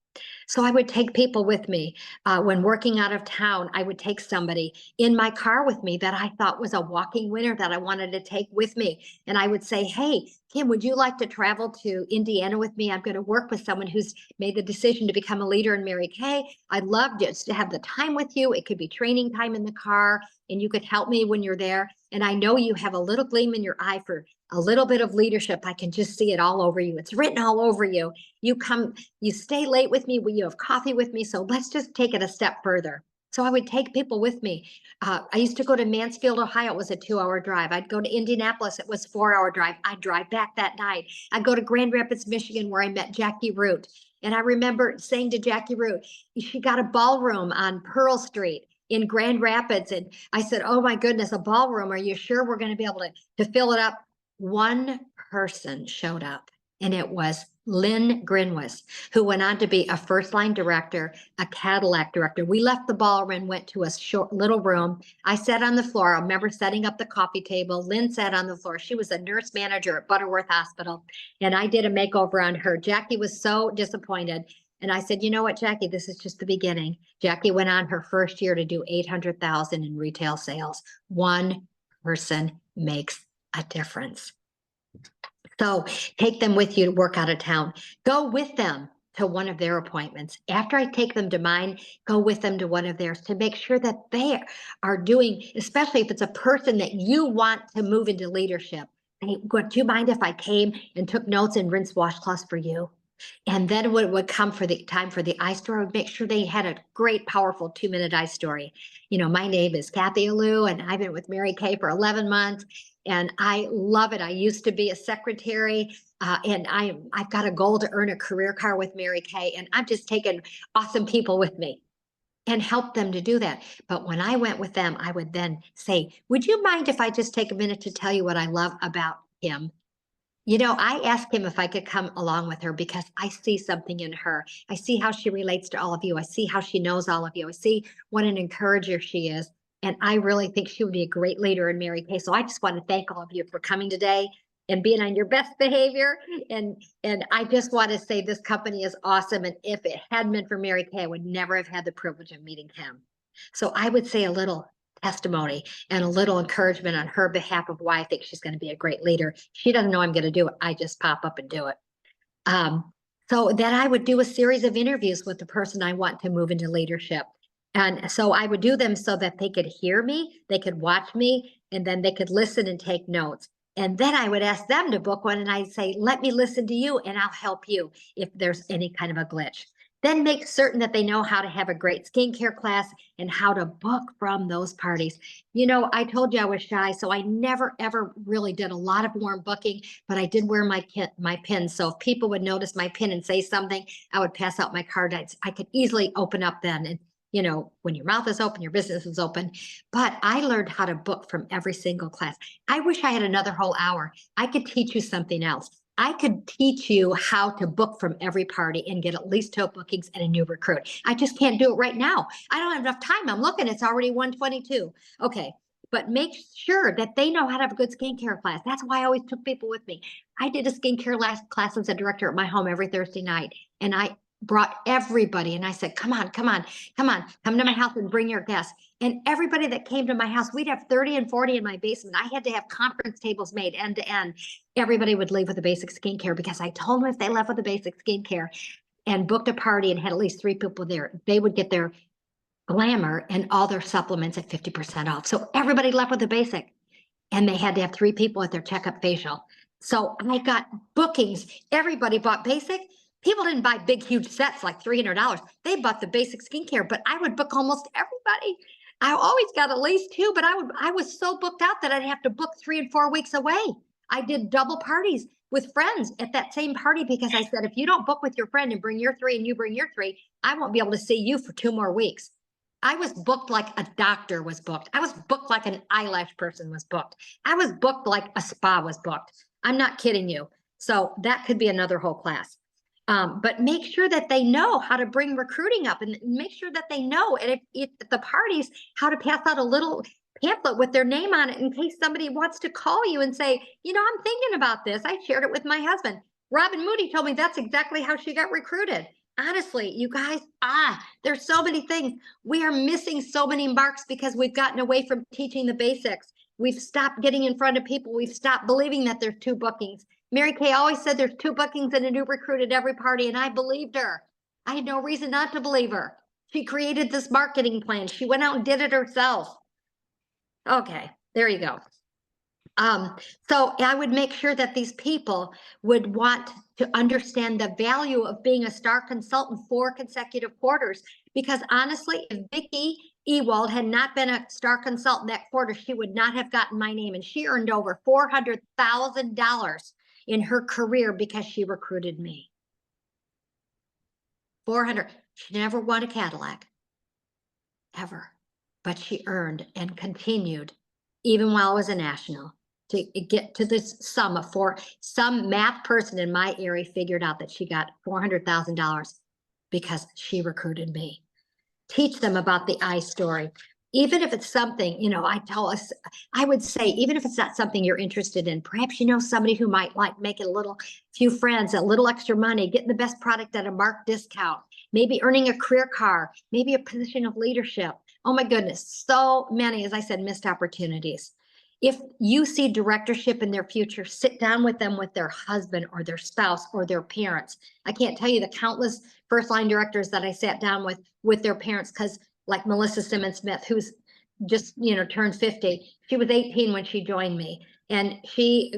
So I would take people with me. When working out of town, I would take somebody in my car with me that I thought was a walking winner that I wanted to take with me. And I would say, hey, Kim, would you like to travel to Indiana with me? I'm going to work with someone who's made the decision to become a leader in Mary Kay. I'd love just to have the time with you. It could be training time in the car, and you could help me when you're there. And I know you have a little gleam in your eye for a little bit of leadership. I can just see it all over you. It's written all over you. You stay late with me, you have coffee with me. So let's just take it a step further. So I would take people with me. I used to go to Mansfield, Ohio. It was a 2-hour drive. I'd go to Indianapolis. It was a 4-hour drive. I'd drive back that night. I'd go to Grand Rapids, Michigan, where I met Jackie Root. And I remember saying to Jackie Root, she got a ballroom on Pearl Street in Grand Rapids. And I said, oh my goodness, a ballroom. Are you sure we're going to be able to fill it up? One person showed up, and it was Lynn Grinwis, who went on to be a first-line director, a Cadillac director. We left the ballroom and went to a short little room. I sat on the floor. I remember setting up the coffee table. Lynn sat on the floor. She was a nurse manager at Butterworth Hospital, and I did a makeover on her. Jackie was so disappointed. And I said, you know what, Jackie, this is just the beginning. Jackie went on her first year to do $800,000 in retail sales. One person makes a difference. So take them with you to work out of town. Go with them to one of their appointments. After I take them to mine, go with them to one of theirs to make sure that they are doing, especially if it's a person that you want to move into leadership. Hey, would you mind if I came and took notes and rinsed washcloths for you? And then when it would come for the time for the eye story, I would make sure they had a great, powerful 2-minute eye story. My name is Kathy Helou, and I've been with Mary Kay for 11 months. And I love it. I used to be a secretary, and I've got a goal to earn a career car with Mary Kay, and I'm just taking awesome people with me and help them to do that. But when I went with them, I would then say, would you mind if I just take a minute to tell you what I love about him? I asked him if I could come along with her because I see something in her. I see how she relates to all of you. I see how she knows all of you. I see what an encourager she is. And I really think she would be a great leader in Mary Kay. So I just want to thank all of you for coming today. and being on your best behavior. And I just want to say this company is awesome. And if it hadn't been for Mary Kay, I would never have had the privilege of meeting Kim. So I would say a little testimony and a little encouragement on her behalf of why I think she's going to be a great leader. She doesn't know I'm going to do it. I just pop up and do it. So that I would do a series of interviews with the person I want to move into leadership. And so I would do them so that they could hear me, they could watch me, and then they could listen and take notes. And then I would ask them to book one, and I'd say, let me listen to you and I'll help you if there's any kind of a glitch. Then make certain that they know how to have a great skincare class and how to book from those parties. You know, I told you I was shy, so I never, ever really did a lot of warm booking, but I did wear my pin. So if people would notice my pin and say something, I would pass out my card. I could easily open up then. And, you know, when your mouth is open, your business is open. But I learned how to book from every single class. I wish I had another whole hour. I could teach you something else. I could teach you how to book from every party and get at least 2 bookings and a new recruit. I just can't do it right now. I don't have enough time. I'm looking, it's already 1:22. Okay, but make sure that they know how to have a good skincare class. That's why I always took people with me. I did a skincare class as a director at my home every Thursday night. And I brought everybody and I said, come on, come to my house and bring your guests. And everybody that came to my house, we'd have 30 and 40 in my basement. I had to have conference tables made end to end. Everybody would leave with a basic skincare because I told them if they left with a basic skincare and booked a party and had at least 3 people there, they would get their glamour and all their supplements at 50% off. So everybody left with a basic, and they had to have 3 people at their checkup facial. So I got bookings. Everybody bought basic. People didn't buy big, huge sets like $300. They bought the basic skincare, but I would book almost everybody. I always got at least 2, but I was so booked out that I'd have to book 3 and 4 weeks away. I did double parties with friends at that same party because I said, if you don't book with your friend and bring your 3 and you bring your 3, I won't be able to see you for 2 more weeks. I was booked like a doctor was booked. I was booked like an eyelash person was booked. I was booked like a spa was booked. I'm not kidding you. So that could be another whole class. But make sure that they know how to bring recruiting up, and make sure that they know at the parties how to pass out a little pamphlet with their name on it in case somebody wants to call you and say, you know, I'm thinking about this. I shared it with my husband. Robin Moody told me that's exactly how she got recruited. Honestly, you guys, there's so many things. We are missing so many marks because we've gotten away from teaching the basics. We've stopped getting in front of people. We've stopped believing that there's 2 bookings. Mary Kay always said there's 2 bookings and a new recruit at every party, and I believed her. I had no reason not to believe her. She created this marketing plan. She went out and did it herself. Okay, there you go. So I would make sure that these people would want to understand the value of being a star consultant 4 consecutive quarters. Because honestly, if Vicki Ewald had not been a star consultant that quarter, she would not have gotten my name. And she earned over $400,000 in her career because she recruited me. 400. She never won a Cadillac, ever. But she earned and continued, even while I was a national, to get to this sum of some math person in my area figured out that she got $400,000 because she recruited me. Teach them about the I story. Even if it's something, you know, I would say, even if it's not something you're interested in, perhaps you know somebody who might like making few friends, a little extra money, getting the best product at a marked discount, maybe earning a career car, maybe a position of leadership. Oh my goodness, so many, as I said, missed opportunities. If you see directorship in their future, sit down with them with their husband or their spouse or their parents. I can't tell you the countless first-line directors that I sat down with their parents, because like Melissa Simmons Smith, who's just, you know, turned 50. She was 18 when she joined me, and she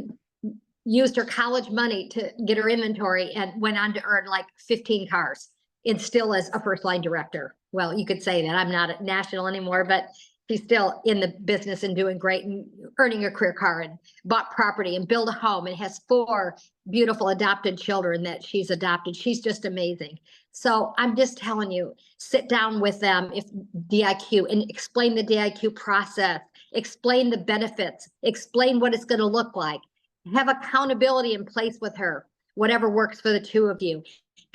used her college money to get her inventory and went on to earn like 15 cars and still as a first-line director. Well, you could say that. I'm not at national anymore, but she's still in the business and doing great and earning a career car and bought property and built a home and has 4 beautiful adopted children that she's adopted. She's just amazing. So I'm just telling you, sit down with them if DIQ and explain the DIQ process, explain the benefits, explain what it's going to look like, have accountability in place with her, whatever works for the 2 of you.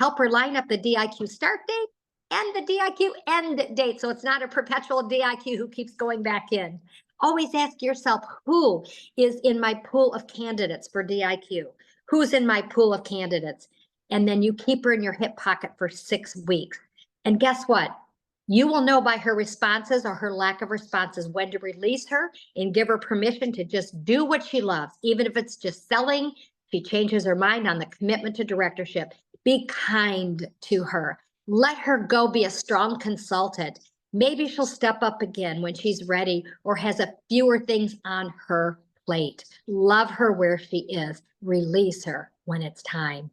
Help her line up the DIQ start date and the DIQ end date, so it's not a perpetual DIQ who keeps going back in. Always ask yourself, who is in my pool of candidates for DIQ? Who's in my pool of candidates? And then you keep her in your hip pocket for 6 weeks. And guess what? You will know by her responses or her lack of responses when to release her and give her permission to just do what she loves, even if it's just selling. She changes her mind on the commitment to directorship. Be kind to her. Let her go be a strong consultant. Maybe she'll step up again when she's ready or has a fewer things on her plate. Love her where she is. Release her when it's time.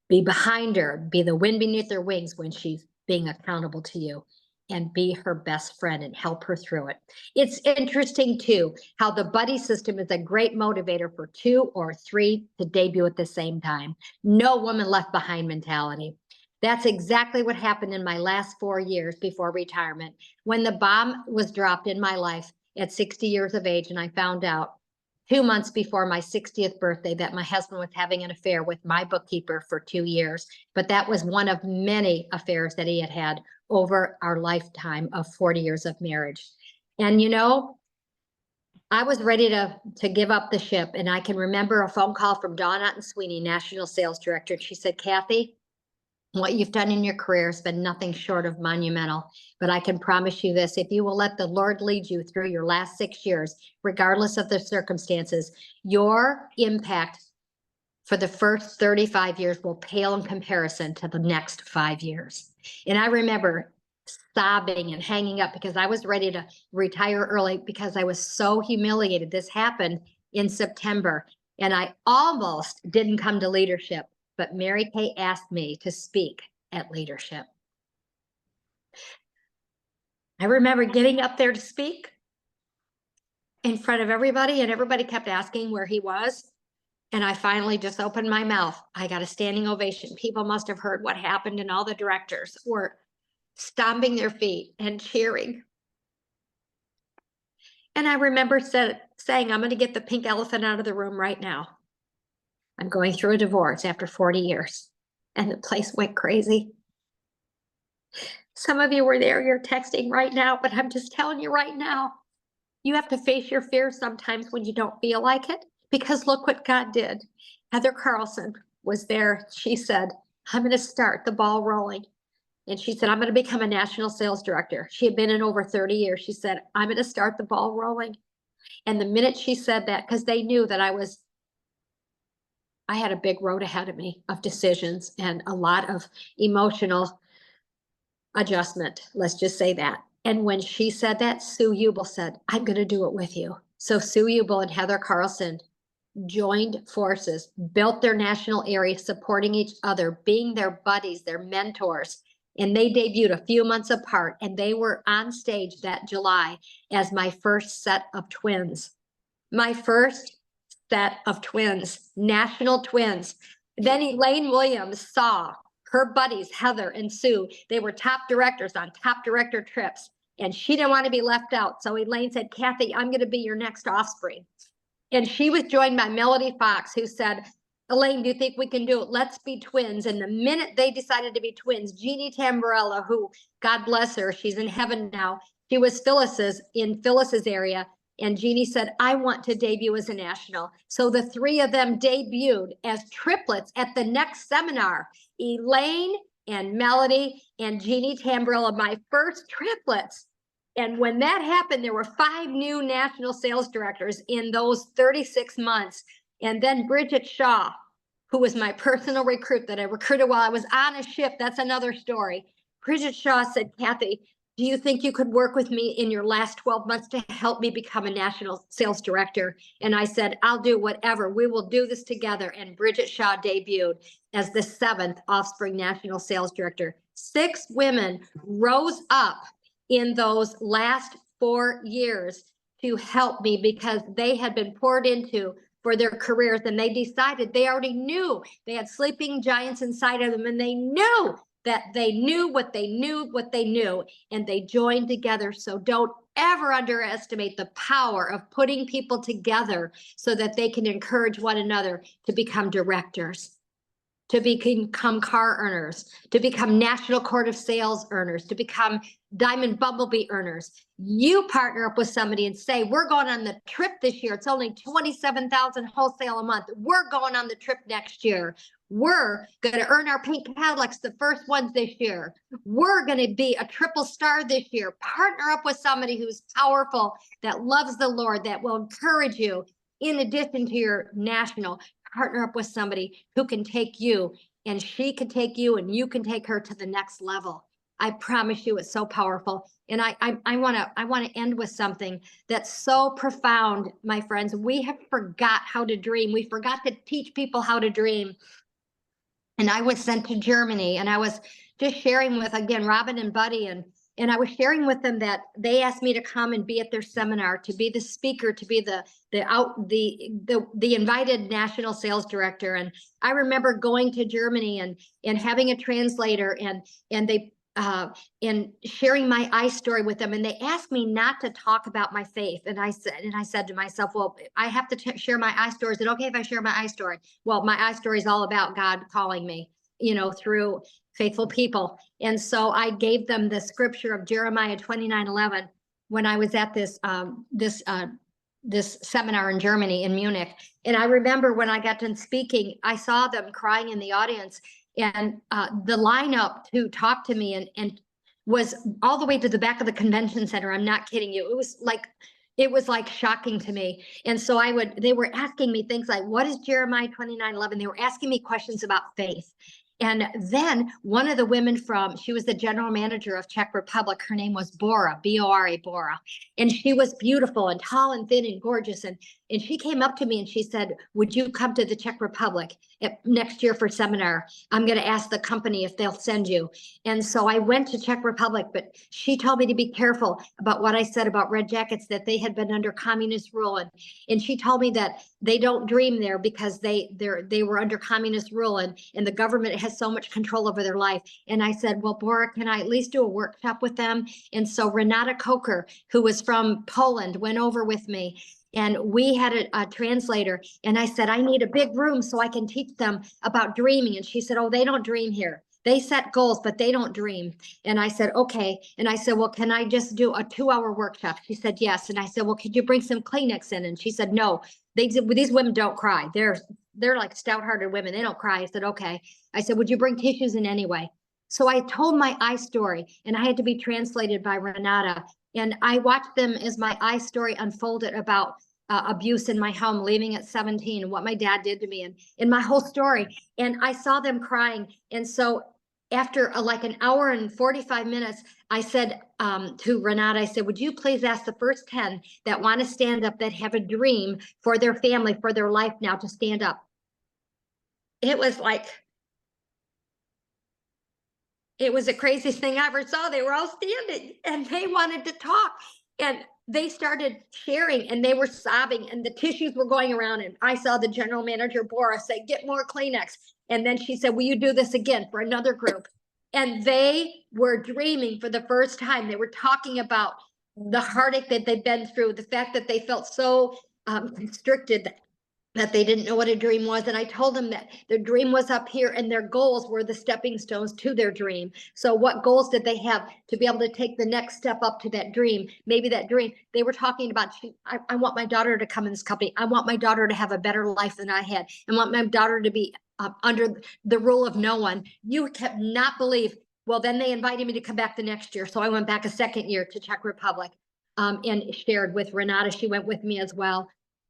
Be behind her. Be the wind beneath her wings when she's being accountable to you, and be her best friend and help her through it. It's interesting too, how the buddy system is a great motivator for 2 or 3 to debut at the same time. No woman left behind mentality. That's exactly what happened in my last 4 years before retirement. When the bomb was dropped in my life at 60 years of age, and I found out 2 months before my 60th birthday that my husband was having an affair with my bookkeeper for 2 years. But that was one of many affairs that he had had over our lifetime of 40 years of marriage. And you know, I was ready to give up the ship. And I can remember a phone call from Dawn Otten-Sweeney, National Sales Director. And she said, Kathy, what you've done in your career has been nothing short of monumental. But I can promise you this, if you will let the Lord lead you through your last 6 years, regardless of the circumstances, your impact for the first 35 years will pale in comparison to the next 5 years. And I remember sobbing and hanging up because I was ready to retire early because I was so humiliated. This happened in September, and I almost didn't come to leadership. But Mary Kay asked me to speak at leadership. I remember getting up there to speak in front of everybody, and everybody kept asking where he was. And I finally just opened my mouth. I got a standing ovation. People must have heard what happened, and all the directors were stomping their feet and cheering. And I remember saying, I'm going to get the pink elephant out of the room right now. I'm going through a divorce after 40 years. And the place went crazy. Some of you were there, you're texting right now, but I'm just telling you right now, you have to face your fears sometimes when you don't feel like it, because look what God did. Heather Carlson was there. She said, I'm going to start the ball rolling. And she said, I'm going to become a national sales director. She had been in over 30 years. She said, I'm going to start the ball rolling. And the minute she said that, because they knew that I had a big road ahead of me of decisions and a lot of emotional adjustment. Let's just say that. And when she said that, Sue Ubel said, I'm going to do it with you. So Sue Ubel and Heather Carlson joined forces, built their national area, supporting each other, being their buddies, their mentors. And they debuted a few months apart, and they were on stage that July as my first set of twins. My first set of twins, national twins. Then Elaine Williams saw her buddies, Heather and Sue. They were top directors on top director trips, and she didn't want to be left out. So Elaine said, Kathy, I'm going to be your next offspring. And she was joined by Melody Fox, who said, Elaine, do you think we can do it? Let's be twins. And the minute they decided to be twins, Jeannie Tamborella, who, God bless her, she's in heaven now. She was in Phyllis's area. And Jeannie said, I want to debut as a national. So the 3 of them debuted as triplets at the next seminar. Elaine and Melody and Jeannie Tamborella, my first triplets. And when that happened, there were 5 new national sales directors in those 36 months. And then Bridget Shaw, who was my personal recruit that I recruited while I was on a ship. That's another story. Bridget Shaw said, Kathy, do you think you could work with me in your last 12 months to help me become a national sales director? And I said, I'll do whatever. We will do this together. And Bridget Shaw debuted as the 7th Offspring National Sales Director. 6 women rose up in those last 4 years to help me because they had been poured into for their careers, and they decided they already knew they had sleeping giants inside of them, and they knew that they knew what they knew, and they joined together. So don't ever underestimate the power of putting people together so that they can encourage one another to become directors. to become car earners, to become National Court of Sales earners, to become Diamond Bumblebee earners. You partner up with somebody and say, we're going on the trip this year. It's only 27,000 wholesale a month. We're going on the trip next year. We're going to earn our pink Cadillacs, the first ones this year. We're going to be a triple star this year. Partner up with somebody who's powerful, that loves the Lord, that will encourage you. In addition to your national, partner up with somebody who can take you, and she can take you, and you can take her to the next level. I promise you, it's so powerful. And I want to end with something that's so profound, my friends. We have forgot how to dream. We forgot to teach people how to dream. And I was sent to Germany, and I was just sharing with, again, Robin and Buddy, and I was sharing with them that they asked me to come and be at their seminar, to be the speaker, to be the invited national sales director. And I remember going to Germany and having a translator, and they and sharing my I story with them. And they asked me not to talk about my faith. And I said to myself, well, I have to share my I story. Is it okay if I share my I story? Well, my I story is all about God calling me, through faithful people. And so I gave them the scripture of Jeremiah 29:11 when I was at this seminar in Germany, in Munich. And I remember when I got done speaking, I saw them crying in the audience, and the lineup to talk to me and was all the way to the back of the convention center. I'm not kidding you. It was like shocking to me. And so they were asking me things like, what is Jeremiah 29:11? They were asking me questions about faith. And then one of the women she was the general manager of Czech Republic. Her name was Bora, B-O-R-A, Bora. And she was beautiful and tall and thin and gorgeous. And she came up to me and she said, would you come to the Czech Republic next year for seminar? I'm going to ask the company if they'll send you. And so I went to Czech Republic, but she told me to be careful about what I said about Red Jackets, that they had been under communist rule. And she told me that they don't dream there because they were under communist rule, and the government has so much control over their life. And I said, well, Bora, can I at least do a workshop with them? And so Renata Coker, who was from Poland, went over with me. And we had a translator. And I said, I need a big room so I can teach them about dreaming. And she said, oh, they don't dream here. They set goals, but they don't dream. And I said, okay. And I said, well, can I just do a 2-hour workshop? She said, yes. And I said, well, could you bring some Kleenex in? And she said, no, these women don't cry. They're like stout-hearted women. They don't cry. I said, okay. I said, would you bring tissues in anyway? So I told my I story, and I had to be translated by Renata. And I watched them as my I story unfolded about abuse in my home, leaving at 17, and what my dad did to me, and in my whole story. And I saw them crying. And so after like an hour and 45 minutes, I said to Renata, I said, would you please ask the first 10 that want to stand up, that have a dream for their family, for their life now, to stand up. It was the craziest thing I ever saw. They were all standing and they wanted to talk, and they started sharing, and they were sobbing, and the tissues were going around. And I saw the general manager, Bora, say, get more Kleenex. And then she said, will you do this again for another group? And they were dreaming for the first time. They were talking about the heartache that they'd been through, the fact that they felt so constricted, that they didn't know what a dream was. And I told them that their dream was up here, and their goals were the stepping stones to their dream. So what goals did they have to be able to take the next step up to that dream? Maybe that dream, they were talking about, I want my daughter to come in this company. I want my daughter to have a better life than I had. I want my daughter to be under the rule of no one. You cannot believe. Well, then they invited me to come back the next year. So I went back a second year to Czech Republic and shared with Renata. She went with me as well.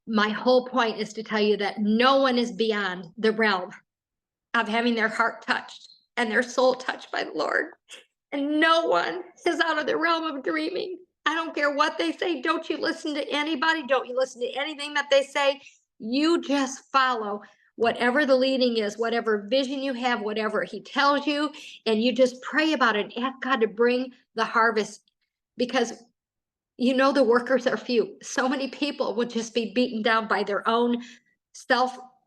My whole point is to tell you that no one is beyond the realm of having their heart touched and their soul touched by the Lord. And no one is out of the realm of dreaming. I don't care what they say. Don't you listen to anybody. Don't you listen to anything that they say. You just follow whatever the leading is, whatever vision you have, whatever he tells you, and you just pray about it and ask God to bring the harvest, because the workers are few. So many people would just be beaten down by their own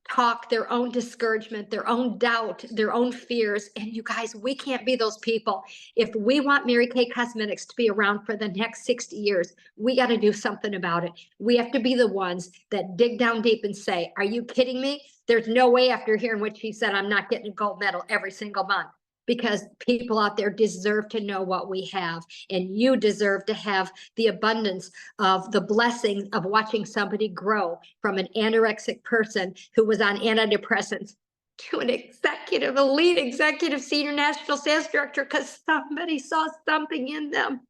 talk, their own discouragement, their own doubt, their own fears. And you guys, we can't be those people. If we want Mary Kay Cosmetics to be around for the next 60 years, we got to do something about it. We have to be the ones that dig down deep and say, are you kidding me? There's no way, after hearing what she said, I'm not getting a gold medal every single month. Because people out there deserve to know what we have, and you deserve to have the abundance of the blessings of watching somebody grow from an anorexic person who was on antidepressants to an executive, elite executive, senior national sales director, because somebody saw something in them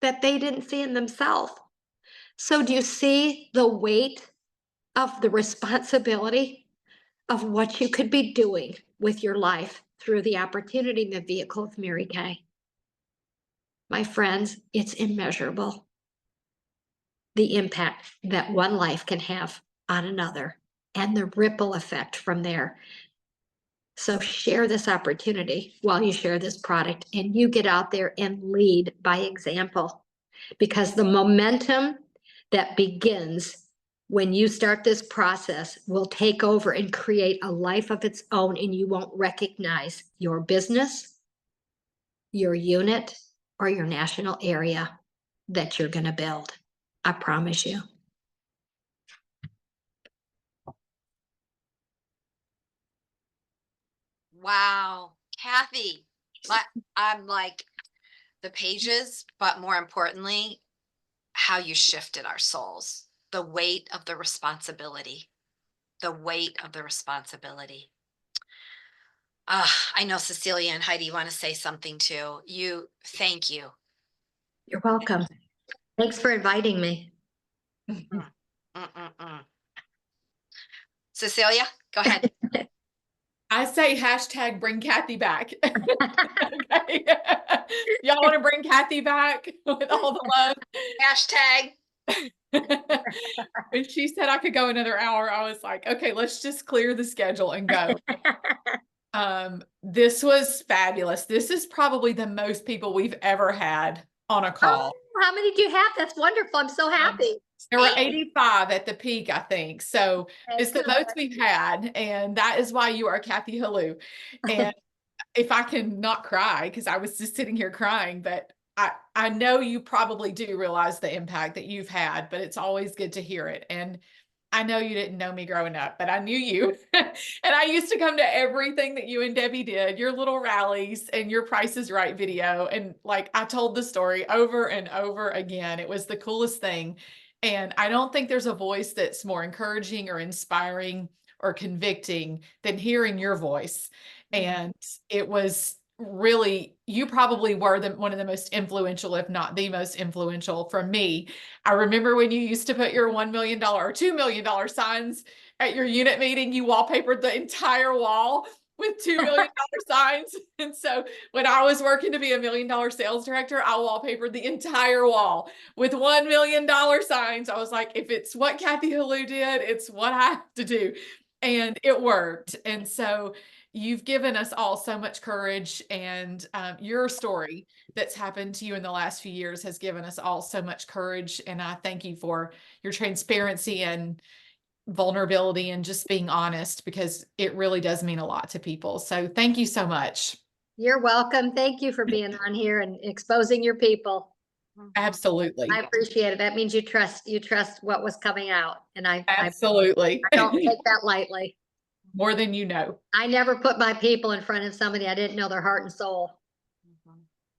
that they didn't see in themselves. So do you see the weight of the responsibility of what you could be doing with your life through the opportunity and the vehicle of Mary Kay? My friends, it's immeasurable, the impact that one life can have on another and the ripple effect from there. So share this opportunity while you share this product, and you get out there and lead by example, because the momentum that begins when you start this process will take over and create a life of its own, and you won't recognize your business, your unit, or your national area that you're going to build. I promise you. Wow, Kathy, I'm like the pages, but more importantly, how you shifted our souls, the weight of the responsibility, the weight of the responsibility. I know Cecilia and Heidi want to say something too. Thank you. You're welcome. Thanks for inviting me. Cecilia, go ahead. I say hashtag bring Kathy back. Okay. Y'all want to bring Kathy back with all the love? Hashtag. When she said I could go another hour, I was like, okay, let's just clear the schedule and go. This was fabulous. This is probably the most people we've ever had on a call. Oh, how many do you have? That's wonderful. I'm so happy. There were 85 at the peak, I think. So Okay, it's the most we've had. And that is why you are Kathy Helou. And if I can not cry, because I was just sitting here crying, but I know you probably do realize the impact that you've had, but it's always good to hear it. And I know you didn't know me growing up, but I knew you. And I used to come to everything that you and Debbie did, your little rallies and your Price is Right video. And like, I told the story over and over again. It was the coolest thing. And I don't think there's a voice that's more encouraging or inspiring or convicting than hearing your voice. And it was really, you probably were one of the most influential, if not the most influential for me. I remember when you used to put your $1 million or $2 million signs at your unit meeting, you wallpapered the entire wall with $2 million signs. And so when I was working to be $1 million sales director, I wallpapered the entire wall with $1 million signs. I was like, if it's what Kathy Helou did, it's what I have to do. And it worked. And so you've given us all so much courage, and your story that's happened to you in the last few years has given us all so much courage. And I thank you for your transparency and vulnerability and just being honest, because it really does mean a lot to people. So thank you so much. You're welcome. Thank you for being on here and exposing your people. Absolutely. I appreciate it. That means you trust what was coming out. And Absolutely. I don't take that lightly. More than you know. I never put my people in front of somebody I didn't know their heart and soul.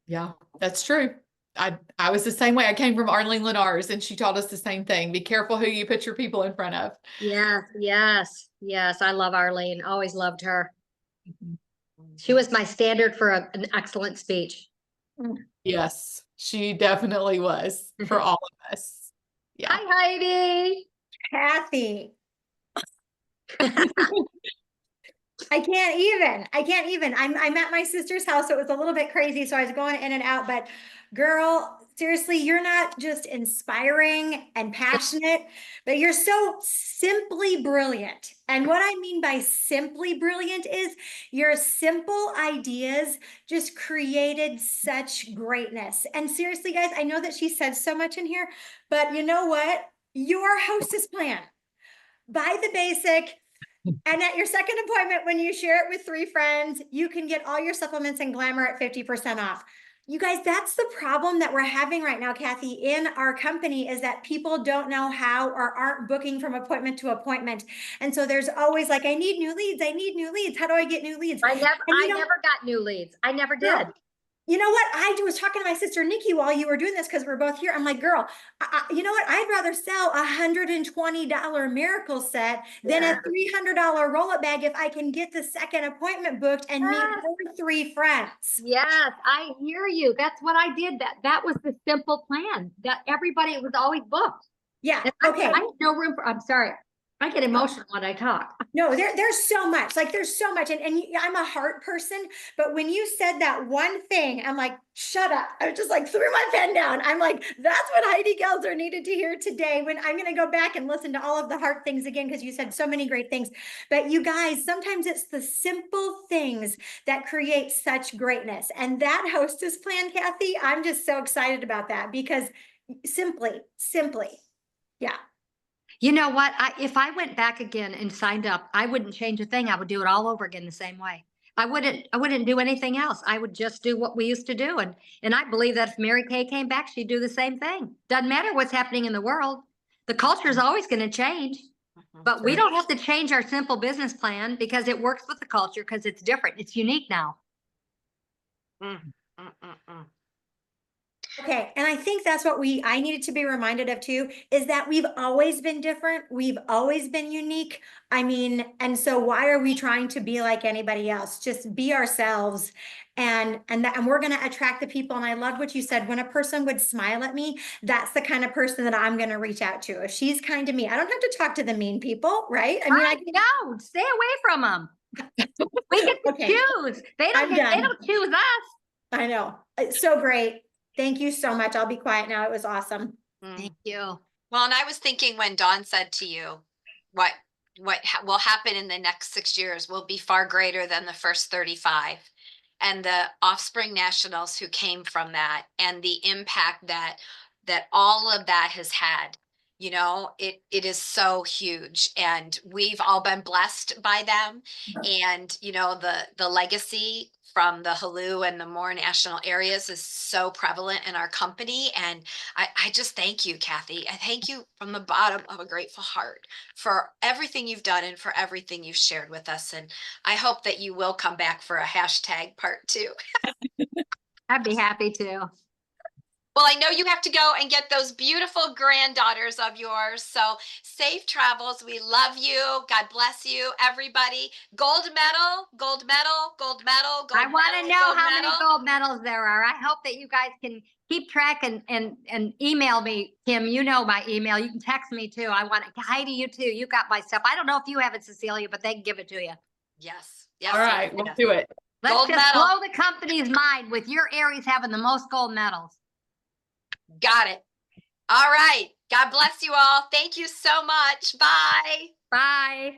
Yeah, that's true. I was the same way. I came from Arlene Lenars, and she taught us the same thing. Be careful who you put your people in front of. Yes, yes, yes. I love Arlene. Always loved her. Mm-hmm. She was my standard for an excellent speech. Yes, she definitely was for all of us. Yeah. Hi, Heidi. Kathy. I can't even. I'm at my sister's house, so it was a little bit crazy. So I was going in and out, but girl, seriously, you're not just inspiring and passionate, but you're so simply brilliant. And what I mean by simply brilliant is your simple ideas just created such greatness. And seriously, guys, I know that she said so much in here, but you know what? Your hostess plan. Buy the basic, And at your second appointment, when you share it with 3 friends, you can get all your supplements and glamour at 50% off. You guys, that's the problem that we're having right now, Kathy, in our company, is that people don't know how or aren't booking from appointment to appointment. And so there's always like, I need new leads. I need new leads. How do I get new leads? I And never got new leads. I never Girl, did. you know what? I was talking to my sister Nikki while you were doing this because we're both here. I'm like, girl, you know what? I'd rather sell a $120 miracle set than a $300 roll-up bag if I can get the second appointment booked and meet Yes. her 3 friends. Yes, I hear you. That's what I did. That was the simple plan. That everybody was always booked. Yeah. And Okay. I have no room for, I'm sorry. I get emotional when I talk. No, there's so much, like there's so much. And I'm a heart person, but when you said that one thing, I'm like, shut up. I just like threw my pen down. I'm like, that's what Heidi Gelzer needed to hear today. When I'm going to go back and listen to all of the heart things again, because you said so many great things. But you guys, sometimes it's the simple things that create such greatness. And that hostess plan, Kathy, I'm just so excited about that because simply, yeah. You know what? If I went back again and signed up, I wouldn't change a thing. I would do it all over again the same way. I wouldn't do anything else. I would just do what we used to do. And I believe that if Mary Kay came back, she'd do the same thing. Doesn't matter what's happening in the world. The culture is always going to change, but we don't have to change our simple business plan because it works with the culture because it's different. It's unique now. Okay, and I think that's what I needed to be reminded of too, is that we've always been different. We've always been unique. I mean, and so why are we trying to be like anybody else? Just be ourselves, and we're going to attract the people. And I love what you said. When a person would smile at me, that's the kind of person that I'm going to reach out to. If she's kind to me, I don't have to talk to the mean people, right? I mean, No, stay away from them. We get to choose. They don't choose us. I know. It's so great. Thank you so much. I'll be quiet now. It was awesome. Thank you. Well, and I was thinking when Dawn said to you, what will happen in the next 6 years will be far greater than the first 35. And the offspring nationals who came from that and the impact that all of that has had, you know, it is so huge. And we've all been blessed by them. And, you know, the legacy from the Helou and the more national areas is so prevalent in our company. And I just thank you, Kathy. I thank you from the bottom of a grateful heart for everything you've done and for everything you've shared with us. And I hope that you will come back for a hashtag part 2. I'd be happy to. Well, I know you have to go and get those beautiful granddaughters of yours. So safe travels. We love you. God bless you, everybody. Gold medal, gold medal, gold medal. Gold I want to medal, know gold how medal. many gold medals there are. I hope that you guys can keep track and email me, Kim. You know my email. You can text me too. I want it. Heidi, you too. You got my stuff. I don't know if you have it, Cecilia, but they can give it to you. Yes. Yes. All right, we'll do it. Let's Gold just medal. blow the company's mind with your Aries having the most gold medals. Got it. All right. God bless you all. Thank you so much. Bye. Bye.